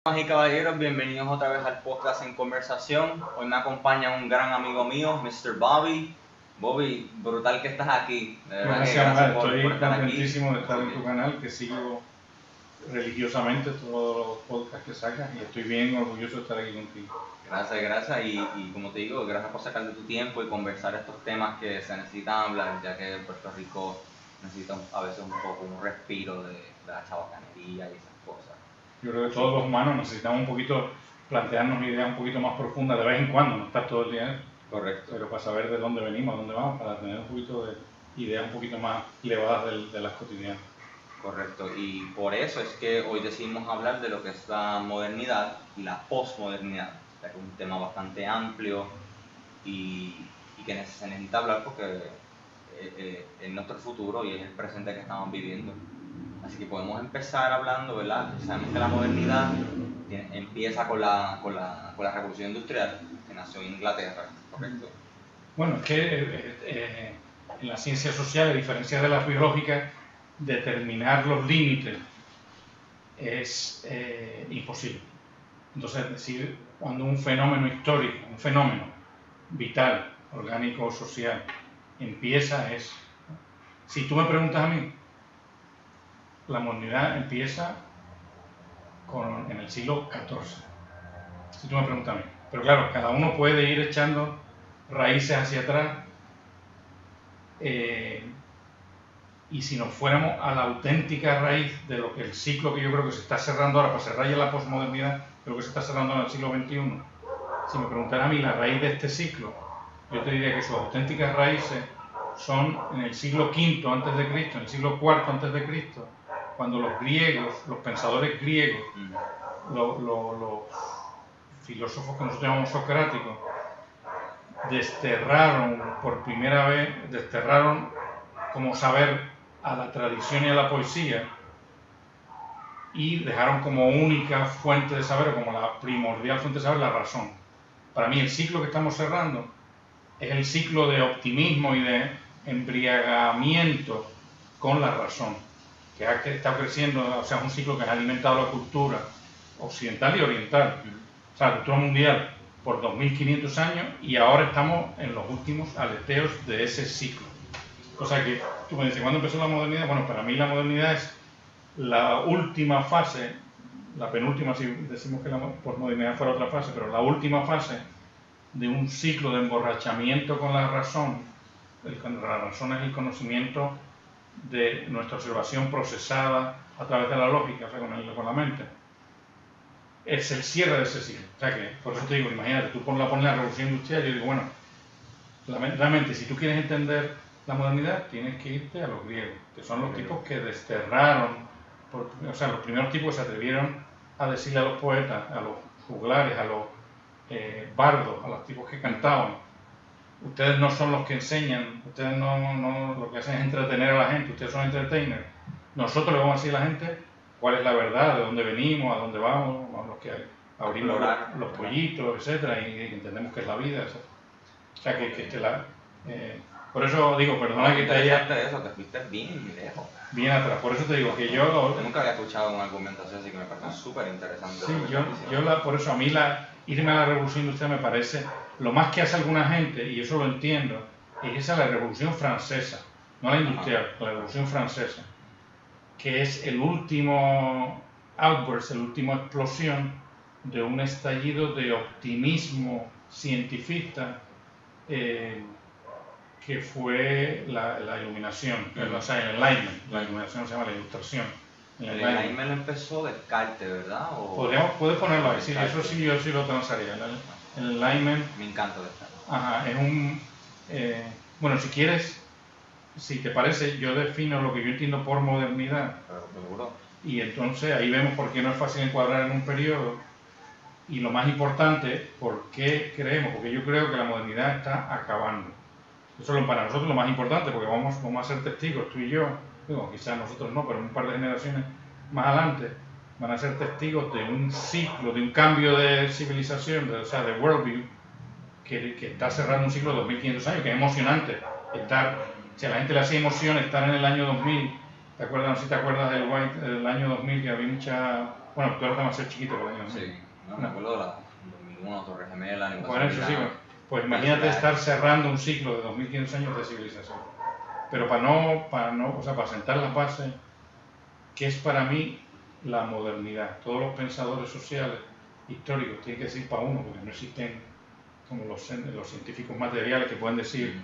Damas y caballeros, bienvenidos otra vez al podcast En Conversación. Hoy me acompaña un gran amigo mío, Mr. Bobby. Bobby, brutal que estás aquí. De verdad Gracias, gracias estoy por estar contentísimo aquí. de estar en tu canal, que sigo religiosamente todos los podcasts que sacas y estoy bien orgulloso de estar aquí contigo. Gracias y como te digo, gracias por sacar de tu tiempo y conversar estos temas que se necesitan hablar, ya que Puerto Rico necesita a veces un poco un respiro de la chabacanería y esas cosas. Yo creo que todos los humanos necesitamos un poquito plantearnos ideas un poquito más profundas de vez en cuando, no estar todo el día en eso. Correcto. Pero para saber de dónde venimos, a dónde vamos, para tener un poquito de ideas un poquito más elevadas de las cotidianas. Correcto, y por eso es que hoy decidimos hablar de lo que es la modernidad y la posmodernidad, que es un tema bastante amplio y que se necesita hablar porque es nuestro futuro y es el presente que estamos viviendo. Así que podemos empezar hablando, ¿verdad? Sabemos que la modernidad empieza con la revolución industrial, que nació en Inglaterra, ¿correcto? Bueno, es que en la ciencia social, a diferencia de la biológica, determinar los límites es imposible. Entonces, decir cuando un fenómeno histórico, un fenómeno vital, orgánico o social, empieza es... Si tú me preguntas a mí, la modernidad empieza en el siglo XIV. Si tú me preguntas a mí. Pero claro, cada uno puede ir echando raíces hacia atrás y si nos fuéramos a la auténtica raíz de lo que el ciclo que yo creo que se está cerrando ahora, para cerrar ya la posmodernidad, creo que se está cerrando en el siglo XXI, si me preguntara a mí la raíz de este ciclo, yo te diría que sus auténticas raíces son en el siglo V a.C., en el siglo IV a.C., cuando los griegos, los pensadores griegos, los filósofos que nosotros llamamos socráticos, desterraron por primera vez, como saber a la tradición y a la poesía y dejaron como única fuente de saber, o como la primordial fuente de saber, la razón. Para mí el ciclo que estamos cerrando es el ciclo de optimismo y de embriagamiento con la razón, que ha estado creciendo, o sea, es un ciclo que ha alimentado la cultura occidental y oriental, o sea, la cultura mundial por 2500 años, y ahora estamos en los últimos aleteos de ese ciclo. O sea que tú me dices, ¿cuándo empezó la modernidad? Bueno, para mí la modernidad es la última fase, la penúltima si decimos que la posmodernidad fuera otra fase, pero la última fase de un ciclo de emborrachamiento con la razón. La razón es el conocimiento de nuestra observación procesada a través de la lógica, o sea, con la mente. Es el cierre de ese ciclo. O sea que, por eso te digo, imagínate, tú pones la revolución industrial y yo digo, bueno, realmente si tú quieres entender la modernidad, tienes que irte a los griegos, que son los tipos que desterraron, o sea, los primeros tipos que se atrevieron a decirle a los poetas, a los juglares, a los bardos, a los tipos que cantaban, ustedes no son los que enseñan, ustedes no lo que hacen es entretener a la gente, ustedes son entertainers. Nosotros le vamos a decir a la gente cuál es la verdad, de dónde venimos, a dónde vamos los que abrimos los pollitos, etcétera, y entendemos que es la vida, etcétera. O sea que por eso digo, perdona que te haya... eso, te fuiste bien lejos. Bien atrás, por eso te digo que yo nunca había escuchado una argumentación así que me parece súper interesante. Sí, por eso a mí irme a la revolución industrial me parece, lo más que hace alguna gente, y eso lo entiendo, es esa la revolución francesa, no la industrial, la revolución francesa, que es el último outburst, la última explosión de un estallido de optimismo científica que fue la iluminación, o sea, el enlightenment. La iluminación se llama la ilustración. El enlightenment empezó Descartes, ¿verdad? Puedes ponerlo ahí, sí, eso sí, yo sí lo transaría. El enlightenment... Me encanta Descartes. Ajá, es un... bueno, si quieres, si te parece, yo defino lo que yo entiendo por modernidad. Seguro. Y entonces ahí vemos por qué no es fácil encuadrar en un periodo. Y lo más importante, ¿por qué creemos? Porque yo creo que la modernidad está acabando. Eso es para nosotros lo más importante, porque vamos a ser testigos, tú y yo, digo, quizás nosotros no, pero un par de generaciones más adelante van a ser testigos de un ciclo, de un cambio de civilización, o sea, de worldview, que está cerrando un ciclo de 2500 años, que es emocionante. Si a la gente le hace emoción estar en el año 2000 ¿Te acuerdas? No sé si te acuerdas del White del año 2000, que había mucha... Bueno, tú eras demasiado chiquito por el año 2000. Sí, no me acuerdo de la 2001, Torre Gemela, ni Bueno, eso sí, pues imagínate estar cerrando un ciclo de 2500 años de civilización. Pero para sentar las bases, que es para mí la modernidad. Todos los pensadores sociales históricos tienen que decir para uno, porque no existen como los científicos materiales que pueden decir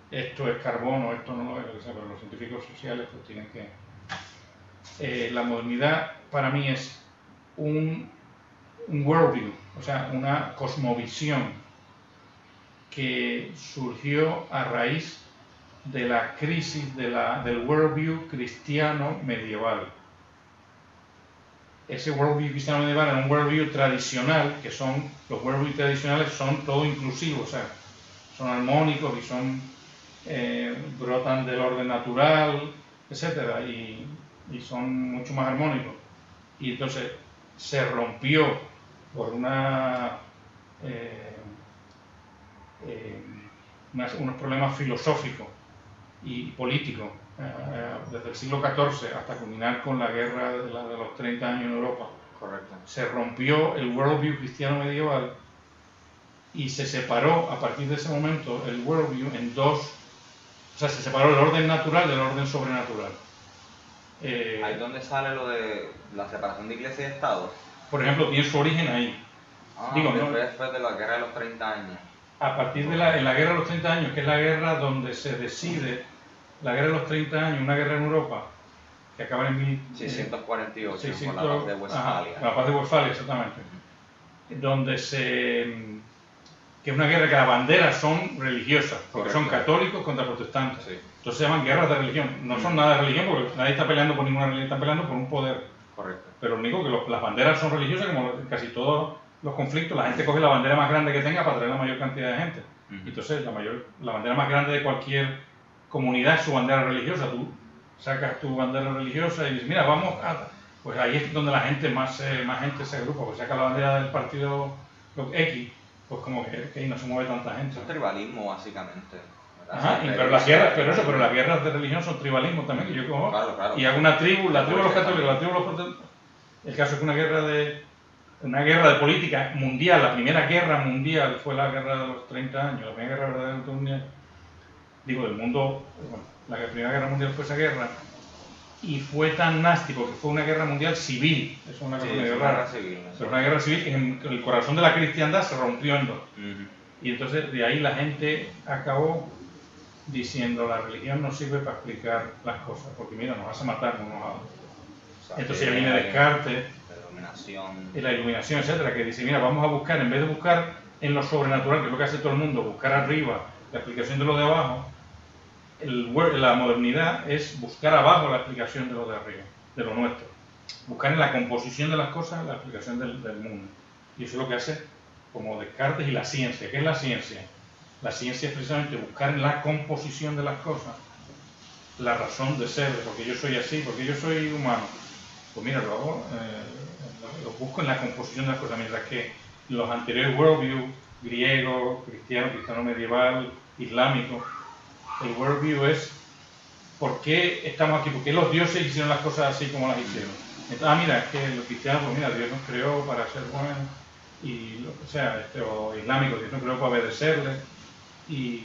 esto es carbono, esto no lo es, pero los científicos sociales pues tienen que... la modernidad para mí es un worldview, o sea, una cosmovisión que surgió a raíz de la crisis del worldview cristiano medieval. Ese worldview cristiano medieval era un worldview tradicional, que son, los worldview tradicionales son todo inclusivos, o sea, son armónicos y son, brotan del orden natural, etcétera, y son mucho más armónicos. Y entonces se rompió por unos problemas filosóficos y políticos desde el siglo XIV hasta culminar con la guerra de los 30 años en Europa. Correcto. Se rompió el worldview cristiano medieval y se separó a partir de ese momento el worldview en dos, o sea, se separó el orden natural del orden sobrenatural. Ahí es donde sale lo de la separación de iglesia y Estado. Por ejemplo, tiene su origen ahí. Después de la guerra de los 30 años. A partir de en la guerra de los 30 años, que es la guerra donde se decide, la guerra de los 30 años, una guerra en Europa, que acaba en 1648, con la paz de Westfalia. La paz de Westfalia, exactamente. Donde que es una guerra que las banderas son religiosas, porque son católicos contra protestantes. Sí. Entonces se llaman guerras de religión. No son nada de religión, porque nadie está peleando por ninguna religión, están peleando por un poder. Correcto. Pero lo único que las banderas son religiosas, como casi todos los conflictos, la gente coge la bandera más grande que tenga para traer la mayor cantidad de gente. Entonces la bandera más grande de cualquier comunidad es su bandera religiosa. Tú sacas tu bandera religiosa y dices, mira, vamos a... Pues ahí es donde la gente más gente se agrupa, pues saca la bandera del partido X, pues como que ahí no se mueve tanta gente. Es tribalismo, básicamente. Ajá, pero las guerras de religión son tribalismo también, que yo cojo. Claro. Y hago una tribu, la tribu de los católicos, la tribu de los protestantes. El caso es que una guerra de política mundial, la primera guerra mundial fue la guerra de los 30 años, la primera guerra verdaderamente mundial, del mundo, bueno, la primera guerra mundial fue esa guerra, y fue tan nasty porque fue una guerra mundial civil, eso es una cosa medio rara, pero una guerra civil que en el corazón de la cristiandad se rompió en dos. Y entonces de ahí la gente acabó diciendo, la religión no sirve para explicar las cosas, porque mira, nos vas a matar unos a otros. Entonces ya viene Descartes, la iluminación, etcétera, que dice, mira, vamos a buscar, en vez de buscar en lo sobrenatural, que es lo que hace todo el mundo, buscar arriba la explicación de lo de abajo, la modernidad es buscar abajo la explicación de lo de arriba, de lo nuestro. Buscar en la composición de las cosas la explicación del mundo. Y eso es lo que hace como Descartes y la ciencia. ¿Qué es la ciencia? La ciencia es precisamente buscar en la composición de las cosas la razón de ser, de por qué yo soy así, porque yo soy humano. Pues mira, luego lo busco en la composición de las cosas, mientras que los anteriores worldview, griego, cristiano medieval, islámico, el worldview es por qué estamos aquí, por qué los dioses hicieron las cosas así como las hicieron. Entonces, mira, es que los cristianos, pues mira, Dios nos creó para ser buenos, y o islámico, Dios nos creó para obedecerle, y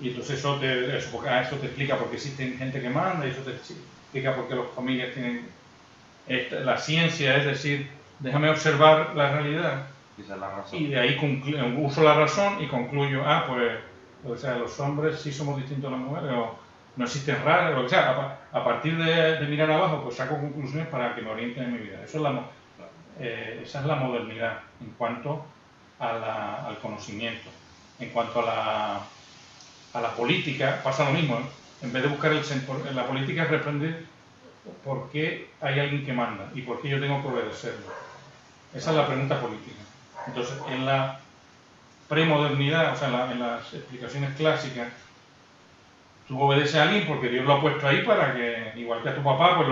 entonces eso te explica por qué existen gente que manda, y eso te explica por qué las familias tienen la ciencia, es decir, déjame observar la realidad y de ahí uso la razón y concluyo, los hombres sí somos distintos a las mujeres, o no existen razas, lo que sea. A partir de mirar abajo, pues saco conclusiones para que me orienten en mi vida. Esa es la modernidad en cuanto al conocimiento. En cuanto a la política, pasa lo mismo, ¿eh? En vez de buscar la política es responder por qué hay alguien que manda y por qué yo tengo que obedecerlo. Esa es la pregunta política. Entonces, en la premodernidad, o sea, en las explicaciones clásicas, tú obedeces a alguien porque Dios lo ha puesto ahí para que, igual que a tu papá, pues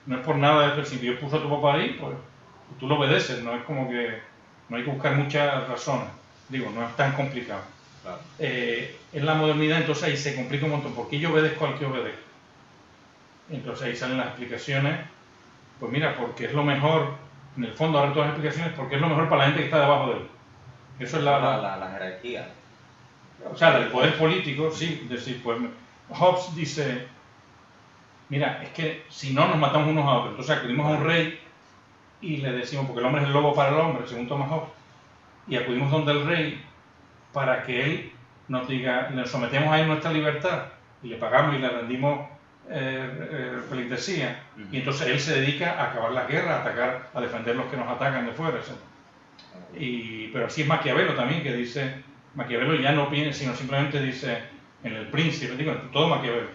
no es por nada, si Dios puso a tu papá ahí, pues tú lo obedeces, no es como que no hay que buscar muchas razones, no es tan complicado. Claro. En la modernidad entonces ahí se complica un montón, ¿por qué yo obedezco al que obedezco? Entonces ahí salen las explicaciones. Pues mira, porque es lo mejor, en el fondo ahora todas las explicaciones, porque es lo mejor para la gente que está debajo de él. Eso es la jerarquía. O sea, del poder político, sí. Es decir, pues Hobbes dice, mira, es que si no nos matamos unos a otros. Entonces acudimos a un rey y le decimos, porque el hombre es el lobo para el hombre, según Thomas Hobbes, y acudimos donde el rey para que él nos diga, nos sometemos a él nuestra libertad y le pagamos y le rendimos pleitesía, y entonces él se dedica a acabar la guerra, a atacar, a defender los que nos atacan de fuera, etc. Pero así es Maquiavelo también, que dice, Maquiavelo ya no piensa, sino simplemente dice, en El Príncipe, digo, todo Maquiavelo,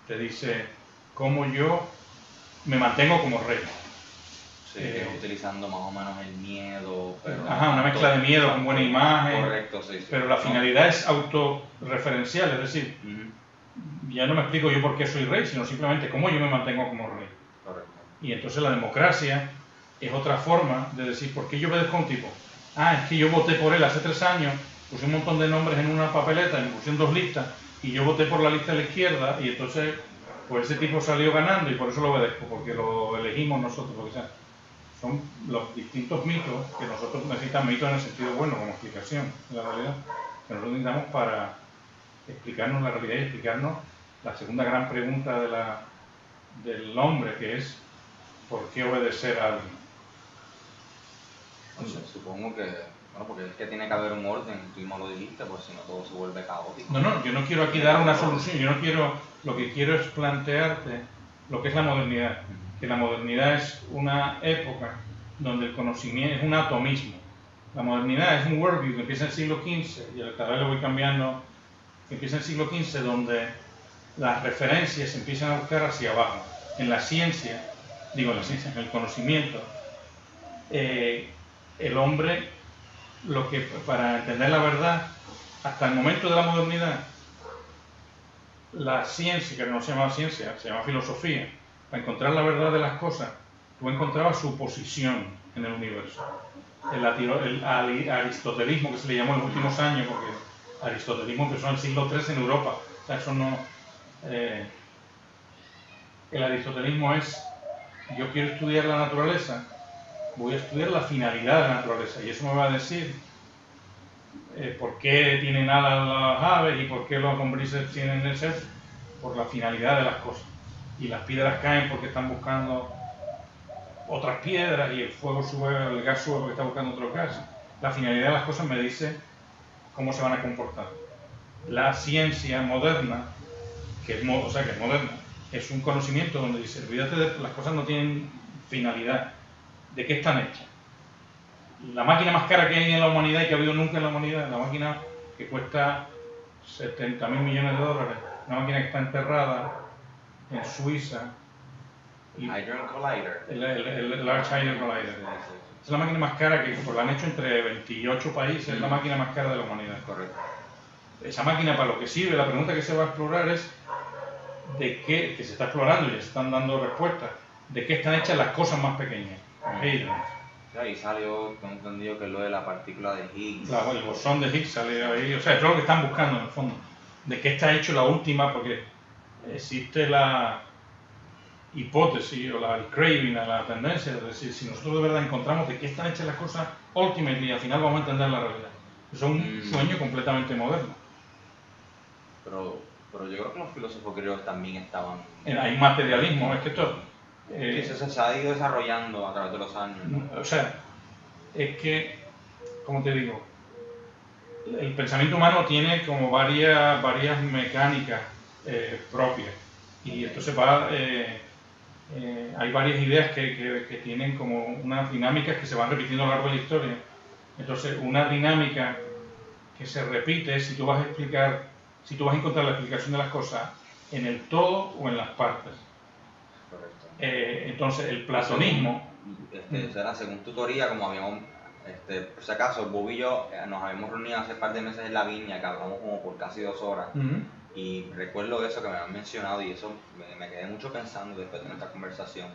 te dice, cómo yo me mantengo como rey. Sí, utilizando más o menos el miedo. Pero una mezcla de miedo con buena imagen. Correcto, sí. Pero la finalidad es autorreferencial, es decir, ya no me explico yo por qué soy rey, sino simplemente cómo yo me mantengo como rey. Correcto. Y entonces la democracia es otra forma de decir, ¿por qué yo obedezco a un tipo? Es que yo voté por él hace 3 años, puse un montón de nombres en una papeleta, me pusieron 2 listas, y yo voté por la lista de la izquierda, y entonces pues ese tipo salió ganando y por eso lo obedezco, porque lo elegimos nosotros, lo que sea. Son los distintos mitos que nosotros necesitamos, mitos en el sentido bueno, como explicación de la realidad, que nosotros necesitamos para explicarnos la realidad y explicarnos la segunda gran pregunta del hombre, que es ¿por qué obedecer a alguien? Supongo que, bueno, porque es que tiene que haber un orden, tú mismo lo dijiste, pues si no todo se vuelve caótico. No, yo no quiero aquí dar una solución, lo que quiero es plantearte lo que es la modernidad, que la modernidad es una época donde el conocimiento es un atomismo. La modernidad es un worldview que empieza en el siglo XV, y cada vez lo voy cambiando, que empieza en el siglo XV, donde las referencias se empiezan a buscar hacia abajo. En la ciencia, en el conocimiento, el hombre, para entender la verdad, hasta el momento de la modernidad, la ciencia, que no se llama ciencia, se llama filosofía, para encontrar la verdad de las cosas, tú encontrabas su posición en el universo. El aristotelismo, que se le llamó en los últimos años, porque el aristotelismo empezó en el siglo III en Europa. O sea, eso no... el aristotelismo es, yo quiero estudiar la naturaleza, voy a estudiar la finalidad de la naturaleza, y eso me va a decir por qué tienen alas las aves y por qué los lombrices tienen el ser, por la finalidad de las cosas. Y las piedras caen porque están buscando otras piedras, y el fuego sube, el gas sube porque está buscando otros gases. La finalidad de las cosas me dice cómo se van a comportar. La ciencia moderna, que es moderna, es un conocimiento donde dice, olvídate de las cosas, no tienen finalidad. ¿De qué están hechas? La máquina más cara que hay en la humanidad y que ha habido nunca en la humanidad, la máquina que cuesta 70.000 millones de dólares, una máquina que está enterrada en Suiza. Hadron Collider. El Large Hadron Collider. Es la máquina más cara que la han hecho entre 28 países, es la máquina más cara de la humanidad. Correcto. Esa máquina, para lo que sirve, la pregunta que se va a explorar es de qué, que se está explorando y se están dando respuestas, de qué están hechas las cosas más pequeñas. Ahí salió, tengo entendido que es lo de la partícula de Higgs. El bosón de Higgs sale ahí, o sea, es lo que están buscando en el fondo. De qué está hecho la última, porque existe la hipótesis o el craving, la tendencia, es decir, si nosotros de verdad encontramos de qué están hechas las cosas ultimately, al final vamos a entender la realidad. Eso es un sueño completamente moderno. Pero yo creo que los filósofos griegos también estaban... Hay materialismo, es que esto... eso se ha ido desarrollando a través de los años, ¿no? O sea, es que, como te digo, el pensamiento humano tiene como varias mecánicas propias, y entonces hay varias ideas que tienen como unas dinámicas que se van repitiendo a lo largo de la historia. Entonces, una dinámica que se repite es si tú vas a encontrar la explicación de las cosas en el todo o en las partes. Correcto. Entonces, el platonismo... Será según tu teoría, como habíamos... por si acaso, Bob y yo nos habíamos reunido hace un par de meses en la viña, que hablamos como por casi 2 horas. Y recuerdo eso que me han mencionado, y eso me quedé mucho pensando después de nuestra conversación,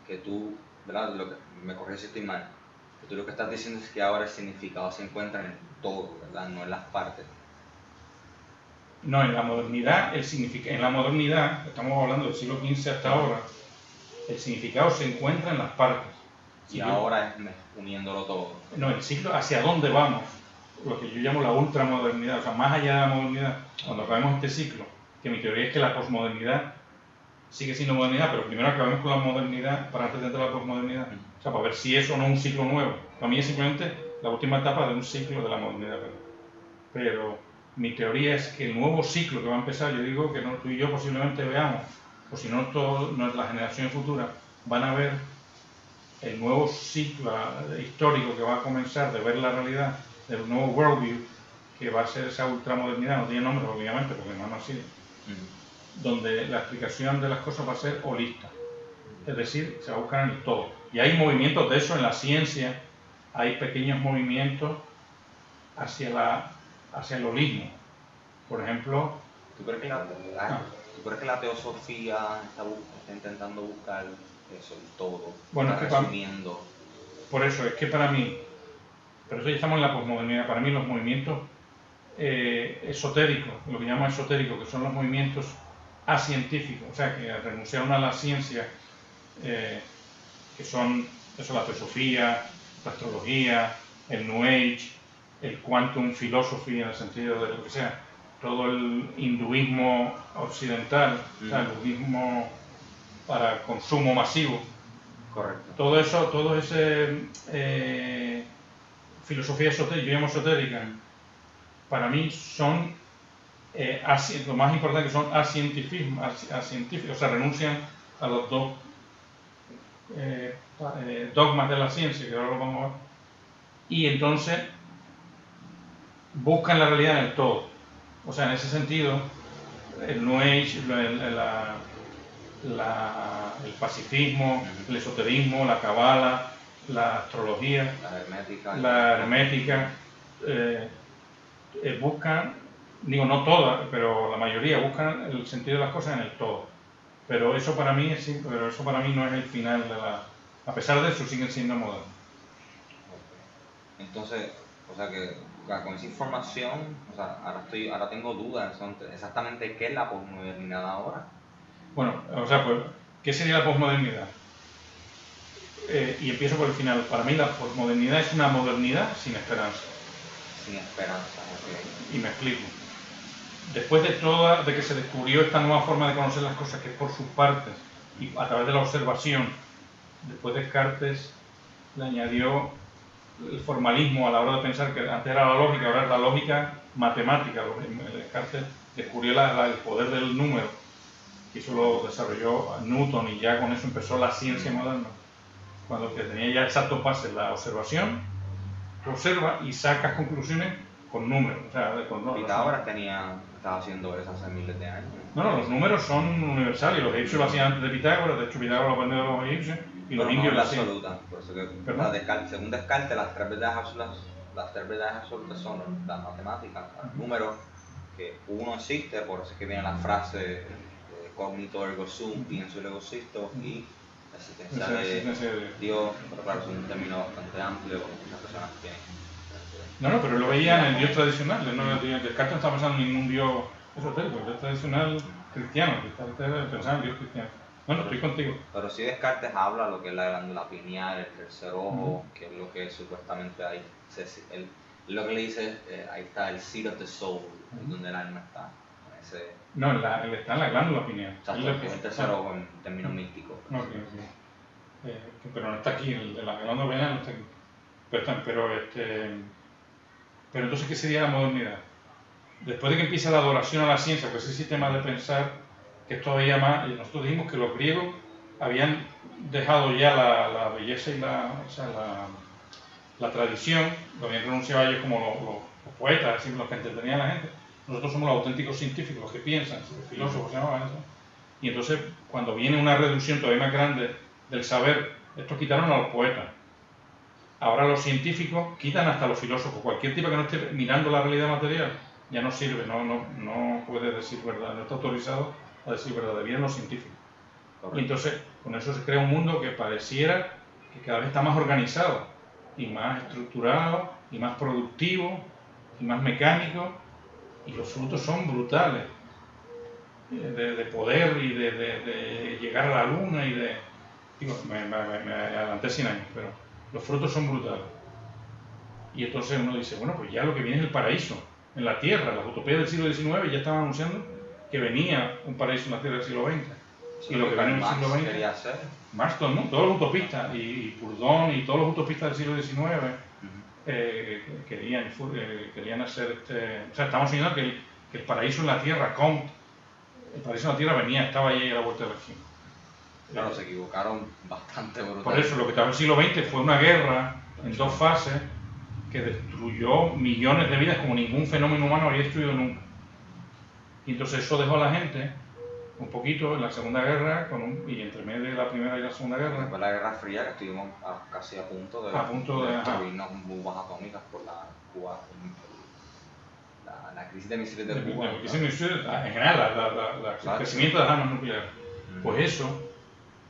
que tú, ¿verdad? Me corrí si estoy mal, que tú lo que estás diciendo es que ahora el significado se encuentra en el todo, ¿verdad? No en las partes. No, en la modernidad, en la modernidad, estamos hablando del siglo XV hasta ahora, el significado se encuentra en las partes. Y ahora es uniéndolo todo. No, el siglo hacia dónde vamos, lo que yo llamo la ultramodernidad, o sea, más allá de la modernidad, cuando acabemos este ciclo, que mi teoría es que la posmodernidad sigue siendo modernidad, pero primero acabemos con la modernidad para antes de entrar a la posmodernidad, o sea, para ver si es o no un ciclo nuevo. Para mí es simplemente la última etapa de un ciclo de la modernidad. Pero mi teoría es que el nuevo ciclo que va a empezar, yo digo que no, tú y yo posiblemente veamos, o si no, la generación futura van a ver el nuevo ciclo histórico que va a comenzar de ver la realidad, del nuevo worldview, que va a ser esa ultramodernidad, no tiene nombre obviamente porque no ha nacido, donde la explicación de las cosas va a ser holista, es decir, se va a buscar en el todo. Y hay movimientos de eso en la ciencia, hay pequeños movimientos hacia el holismo. Por ejemplo, ¿Tú crees que la teosofía está intentando buscar eso, el todo? Bueno, está resumiendo. Por eso, es que para mí, pero eso ya estamos en la posmodernidad, para mí los movimientos esotéricos, lo que llamo esotéricos, que son los movimientos asientíficos, o sea, que renunciaron a la ciencia, que son eso, la teosofía, la astrología, el New Age, el Quantum Philosophy en el sentido de lo que sea, todo el hinduismo occidental, o sea, el budismo para consumo masivo. Correcto. Todo eso, filosofía esotérica, yo llamo esotérica, para mí son, lo más importante que son asientíficos, o sea, renuncian a los dos dogmas de la ciencia, que ahora lo vamos a ver, y entonces buscan la realidad en el todo. O sea, en ese sentido, el New Age, el pacifismo, el esoterismo, la cabala, la astrología, la hermética, buscan, digo no todas, pero la mayoría buscan el sentido de las cosas en el todo. Pero eso para mí no es el final de la... A pesar de eso siguen siendo modernos. Entonces, o sea que con esa información, o sea, ahora tengo dudas exactamente qué es la posmodernidad ahora. Bueno, o sea, pues, ¿qué sería la posmodernidad? Y empiezo por el final. Para mí la posmodernidad es una modernidad sin esperanza. Sin esperanza, ok. Y me explico. Después de que se descubrió esta nueva forma de conocer las cosas, que es por sus partes y a través de la observación, después Descartes le añadió el formalismo a la hora de pensar, que antes era la lógica, ahora es la lógica matemática. Descartes descubrió el poder del número, y eso lo desarrolló Newton, y ya con eso empezó la ciencia moderna, cuando tenía ya exactos bases, la observación, tú observas y sacas conclusiones con números. O sea, Pitágoras estaba haciendo eso hace miles de años. No, los números son universales, los egipcios lo hacían antes de Pitágoras, de hecho Pitágoras lo aprendió de los egipcios, y los indios lo hacían. Absoluta, por eso que según Descartes, las tres verdades absolutas son las matemáticas, los números, que uno existe, por eso es que viene la frase de cognito ergo sum, pienso y luego existo, y la existencia de Dios, pero claro, es un término bastante amplio, muchas personas tienen. No, pero lo veían en el Dios tradicional, Descartes no estaba pensando en ningún Dios esotérico, el Dios tradicional cristiano, Descartes pensaba en Dios cristiano. No, estoy contigo. Pero sí Descartes habla lo que es la glándula pineal, el tercer ojo, que es lo que supuestamente hay, lo que le dice, ahí está el seat of the soul, donde el alma está. No, él está en la glándula pineal. Exacto, que es el tercer ojo en términos místicos. Pero no está aquí, la glándula pineal no está aquí. Pero entonces, ¿qué sería la modernidad? Después de que empieza la adoración a la ciencia, pues ese sistema de pensar que es todavía más... Nosotros dijimos que los griegos habían dejado ya la belleza y la tradición, lo habían renunciado a ellos como los poetas, así, los que entretenían a la gente. Nosotros somos los auténticos científicos, los que piensan, los filósofos se llamaban eso. Y entonces, cuando viene una reducción todavía más grande del saber, estos quitaron a los poetas. Ahora los científicos quitan hasta los filósofos. Cualquier tipo que no esté mirando la realidad material ya no sirve, no puede decir verdad, no está autorizado a decir verdad, vienen los científicos. Correcto. Y entonces, con eso se crea un mundo que pareciera que cada vez está más organizado, y más estructurado, y más productivo, y más mecánico, y los frutos son brutales, de poder y de llegar a la luna y de... Digo, me adelanté 100 años, pero los frutos son brutales. Y entonces uno dice, bueno, pues ya lo que viene es el paraíso en la tierra. Las utopías del siglo XIX ya estaban anunciando que venía un paraíso en la tierra del siglo XX. Y lo que viene en el siglo XX, Marx, todo el mundo, todos los utopistas, y Proudhon y todos los utopistas del siglo XIX querían hacer o sea, estamos diciendo que el paraíso en la tierra, Comte, el paraíso en la tierra venía, estaba ahí a la vuelta de la esquina. Claro, se equivocaron bastante brutal. Por eso, lo que estaba en el siglo XX fue una guerra en 2 fases que destruyó millones de vidas como ningún fenómeno humano había destruido nunca. Y entonces eso dejó a la gente un poquito en la Segunda Guerra, y entre medio de la Primera y la Segunda Guerra. Después de la Guerra Fría, que estuvimos casi a punto de destruirnos bombas atómicas por la crisis de misiles de Cuba. La crisis de misiles, en general, el crecimiento de las armas nucleares. Pues eso,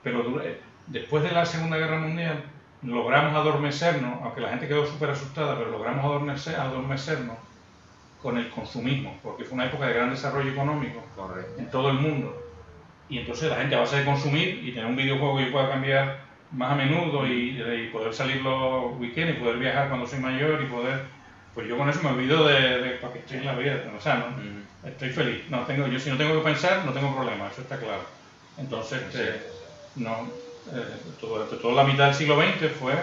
pero después de la Segunda Guerra Mundial logramos adormecernos, aunque la gente quedó súper asustada, pero logramos adormecernos con el consumismo, porque fue una época de gran desarrollo económico en todo el mundo. Y entonces la gente, a base de consumir y tener un videojuego que yo pueda cambiar más a menudo y poder salir los weekends y poder viajar cuando soy mayor y poder... Pues yo con eso me olvido para que estoy en la vida, o sea, ¿no? Estoy feliz. Yo si no tengo que pensar, no tengo problema, eso está claro. Entonces, toda la mitad del siglo XX fue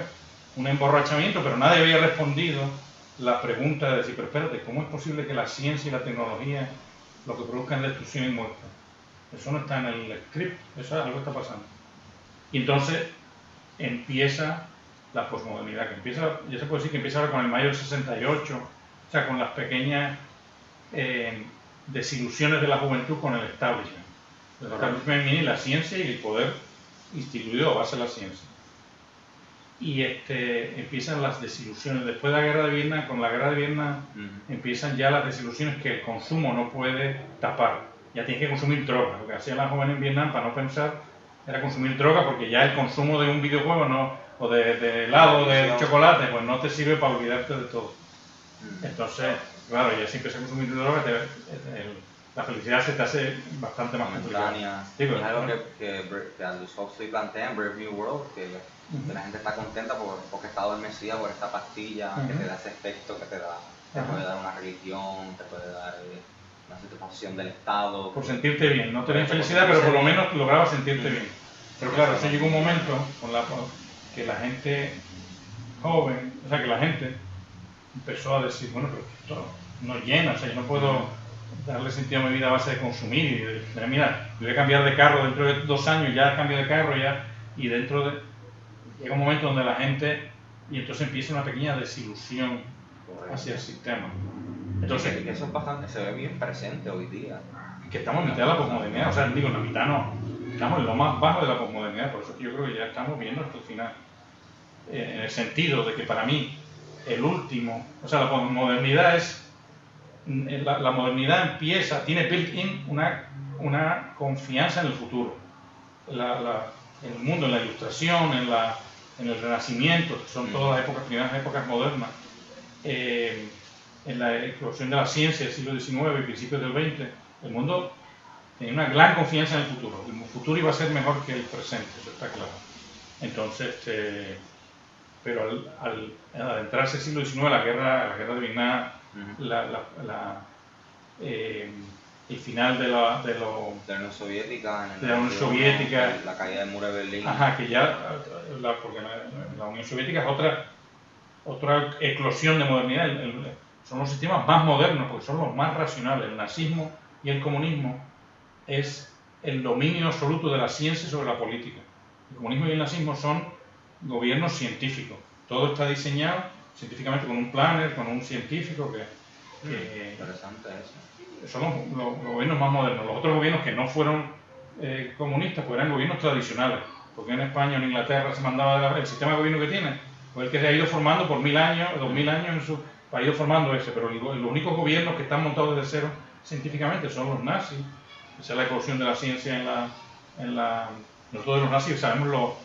un emborrachamiento, pero nadie había respondido la pregunta de decir, pero espérate, ¿cómo es posible que la ciencia y la tecnología lo que produzcan destrucción y muerte? Eso no está en el script, eso es algo que está pasando. Y entonces empieza la posmodernidad, que empieza, ya se puede decir que empieza ahora con el mayo del 68, o sea, con las pequeñas desilusiones de la juventud con el establishment. El establishment viene la ciencia y el poder instituido a base de la ciencia. Y empiezan las desilusiones. Después de la guerra de Vietnam, con la guerra de Vietnam, empiezan ya las desilusiones que el consumo no puede tapar. Ya tienes que consumir droga. Lo que hacían las jóvenes en Vietnam para no pensar era consumir droga, porque ya el consumo de un videojuego o de helado, de chocolate, pues no te sirve para olvidarte de todo. Entonces, claro, ya si empiezas a consumir droga, la felicidad se te hace bastante más complicada. Sí, es algo que Aldous Huxley plantea en Brave New World, que la gente está contenta porque está adormecida por esta pastilla que te da ese efecto que te da. Te puede dar una religión, te puede dar una satisfacción del Estado. Por sentirte bien, no tener felicidad, pero por lo menos lograba sentirte bien. Pero claro, eso llegó un momento que la gente joven, o sea, que la gente empezó a decir, bueno, pero esto no llena, o sea, yo no puedo darle sentido a mi vida a base de consumir y de, mira, yo voy a cambiar de carro dentro de 2 años, ya cambio de carro, y llega un momento donde la gente, y entonces empieza una pequeña desilusión hacia el sistema. Entonces, que eso es bastante, se ve bien presente hoy día. Que estamos en mitad de la posmodernidad, o sea, digo, en la mitad no, estamos en lo más bajo de la posmodernidad, por eso es que yo creo que ya estamos viendo hasta el final. En el sentido de que para mí, el último, o sea, la posmodernidad la modernidad tiene built-in una confianza en el futuro. El mundo, en la ilustración, en el renacimiento, que son todas las primeras épocas modernas, en la explosión de la ciencia del siglo XIX y principios del XX, el mundo tenía una gran confianza en el futuro. El futuro iba a ser mejor que el presente, eso está claro. Entonces, pero al adentrarse el siglo XIX, la guerra de Vietnam, el final de la Unión Soviética, la caída del muro de Berlín. Ajá, que ya, porque la Unión Soviética es otra eclosión de modernidad. Son los sistemas más modernos, porque son los más racionales. El nazismo y el comunismo es el dominio absoluto de la ciencia sobre la política. El comunismo y el nazismo son gobiernos científicos. Todo está diseñado científicamente con un planner, con un científico interesante eso. Son los gobiernos más modernos. Los otros gobiernos que no fueron comunistas, pues eran gobiernos tradicionales. Porque en España o en Inglaterra se mandaba el sistema de gobierno que tiene, pues el que se ha ido formando por 1000 años, 2000 años, ha ido formando ese. Pero los únicos gobiernos que están montados desde cero científicamente son los nazis. Esa es la eclosión de la ciencia nosotros de los nazis sabemos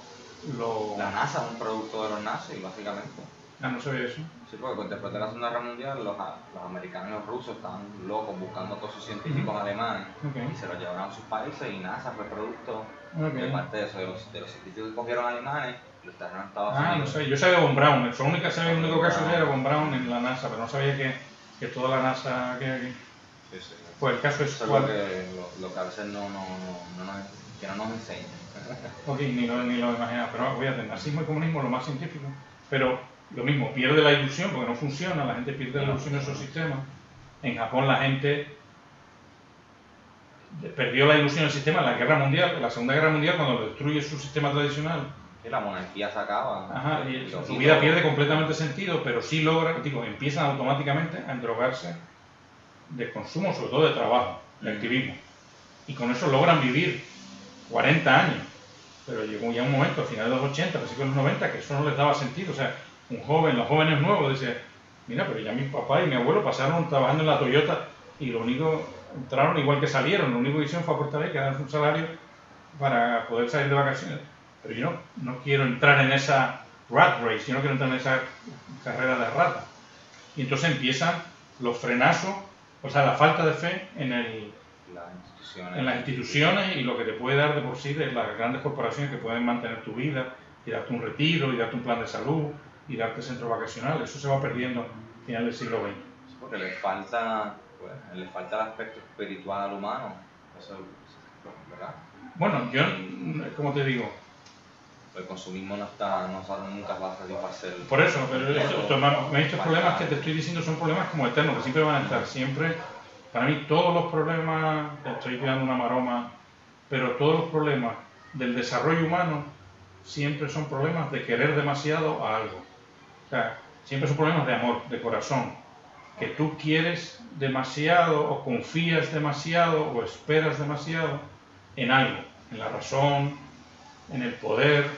La NASA es un producto de los nazis, básicamente. Ah, no sabía eso. Sí, porque después de la Segunda Guerra Mundial los americanos y los rusos estaban locos buscando a todos sus científicos alemanes y se los llevaron a sus países, y NASA fue producto de parte de eso, de los científicos que cogieron alemanes y los trajeron a Estados Unidos. Ah, no sé, yo sabía Von Braun, el único caso era Von Braun en la NASA, pero no sabía que toda la NASA que hay aquí. Sí, sí. Pues el caso es eso es lo que a veces no nos enseñan. Ok, ni lo imaginaba, pero fíjate, el nazismo y el comunismo lo más científico, pero lo mismo, pierde la ilusión porque no funciona, la gente pierde la ilusión de esos sistemas. En Japón la gente perdió la ilusión del sistema en la Guerra Mundial, en la Segunda Guerra Mundial, cuando destruye su sistema tradicional. Y la monarquía se acaba. Ajá, y su vida pierde completamente sentido, pero sí logra, empiezan automáticamente a endrogarse de consumo, sobre todo de trabajo, de activismo. Y con eso logran vivir 40 años. Pero llegó ya un momento, a finales de los 80, principios de los 90, que eso no les daba sentido. O sea, los jóvenes nuevos decían, mira, pero ya mi papá y mi abuelo pasaron trabajando en la Toyota y lo único, entraron igual que salieron, lo único que hicieron fue aportar ahí, que darse un salario para poder salir de vacaciones. Pero yo no quiero entrar en esa rat race, yo no quiero entrar en esa carrera de rata. Y entonces empiezan los frenazos, o sea, la falta de fe en las instituciones y lo que te puede dar de por sí de las grandes corporaciones que pueden mantener tu vida y darte un retiro y darte un plan de salud y darte centro vacacional. Eso se va perdiendo a final del siglo XX. Sí, porque le falta el aspecto espiritual al humano. Eso, ¿verdad? Bueno, yo, como te digo, el consumismo nunca va a satisfacer. Por eso, pero estos problemas que te estoy diciendo son problemas como eternos, que siempre van a estar, siempre. Para mí todos los problemas, estoy creando una maroma, pero todos los problemas del desarrollo humano siempre son problemas de querer demasiado a algo. O sea, siempre son problemas de amor, de corazón. Que tú quieres demasiado o confías demasiado o esperas demasiado en algo, en la razón, en el poder,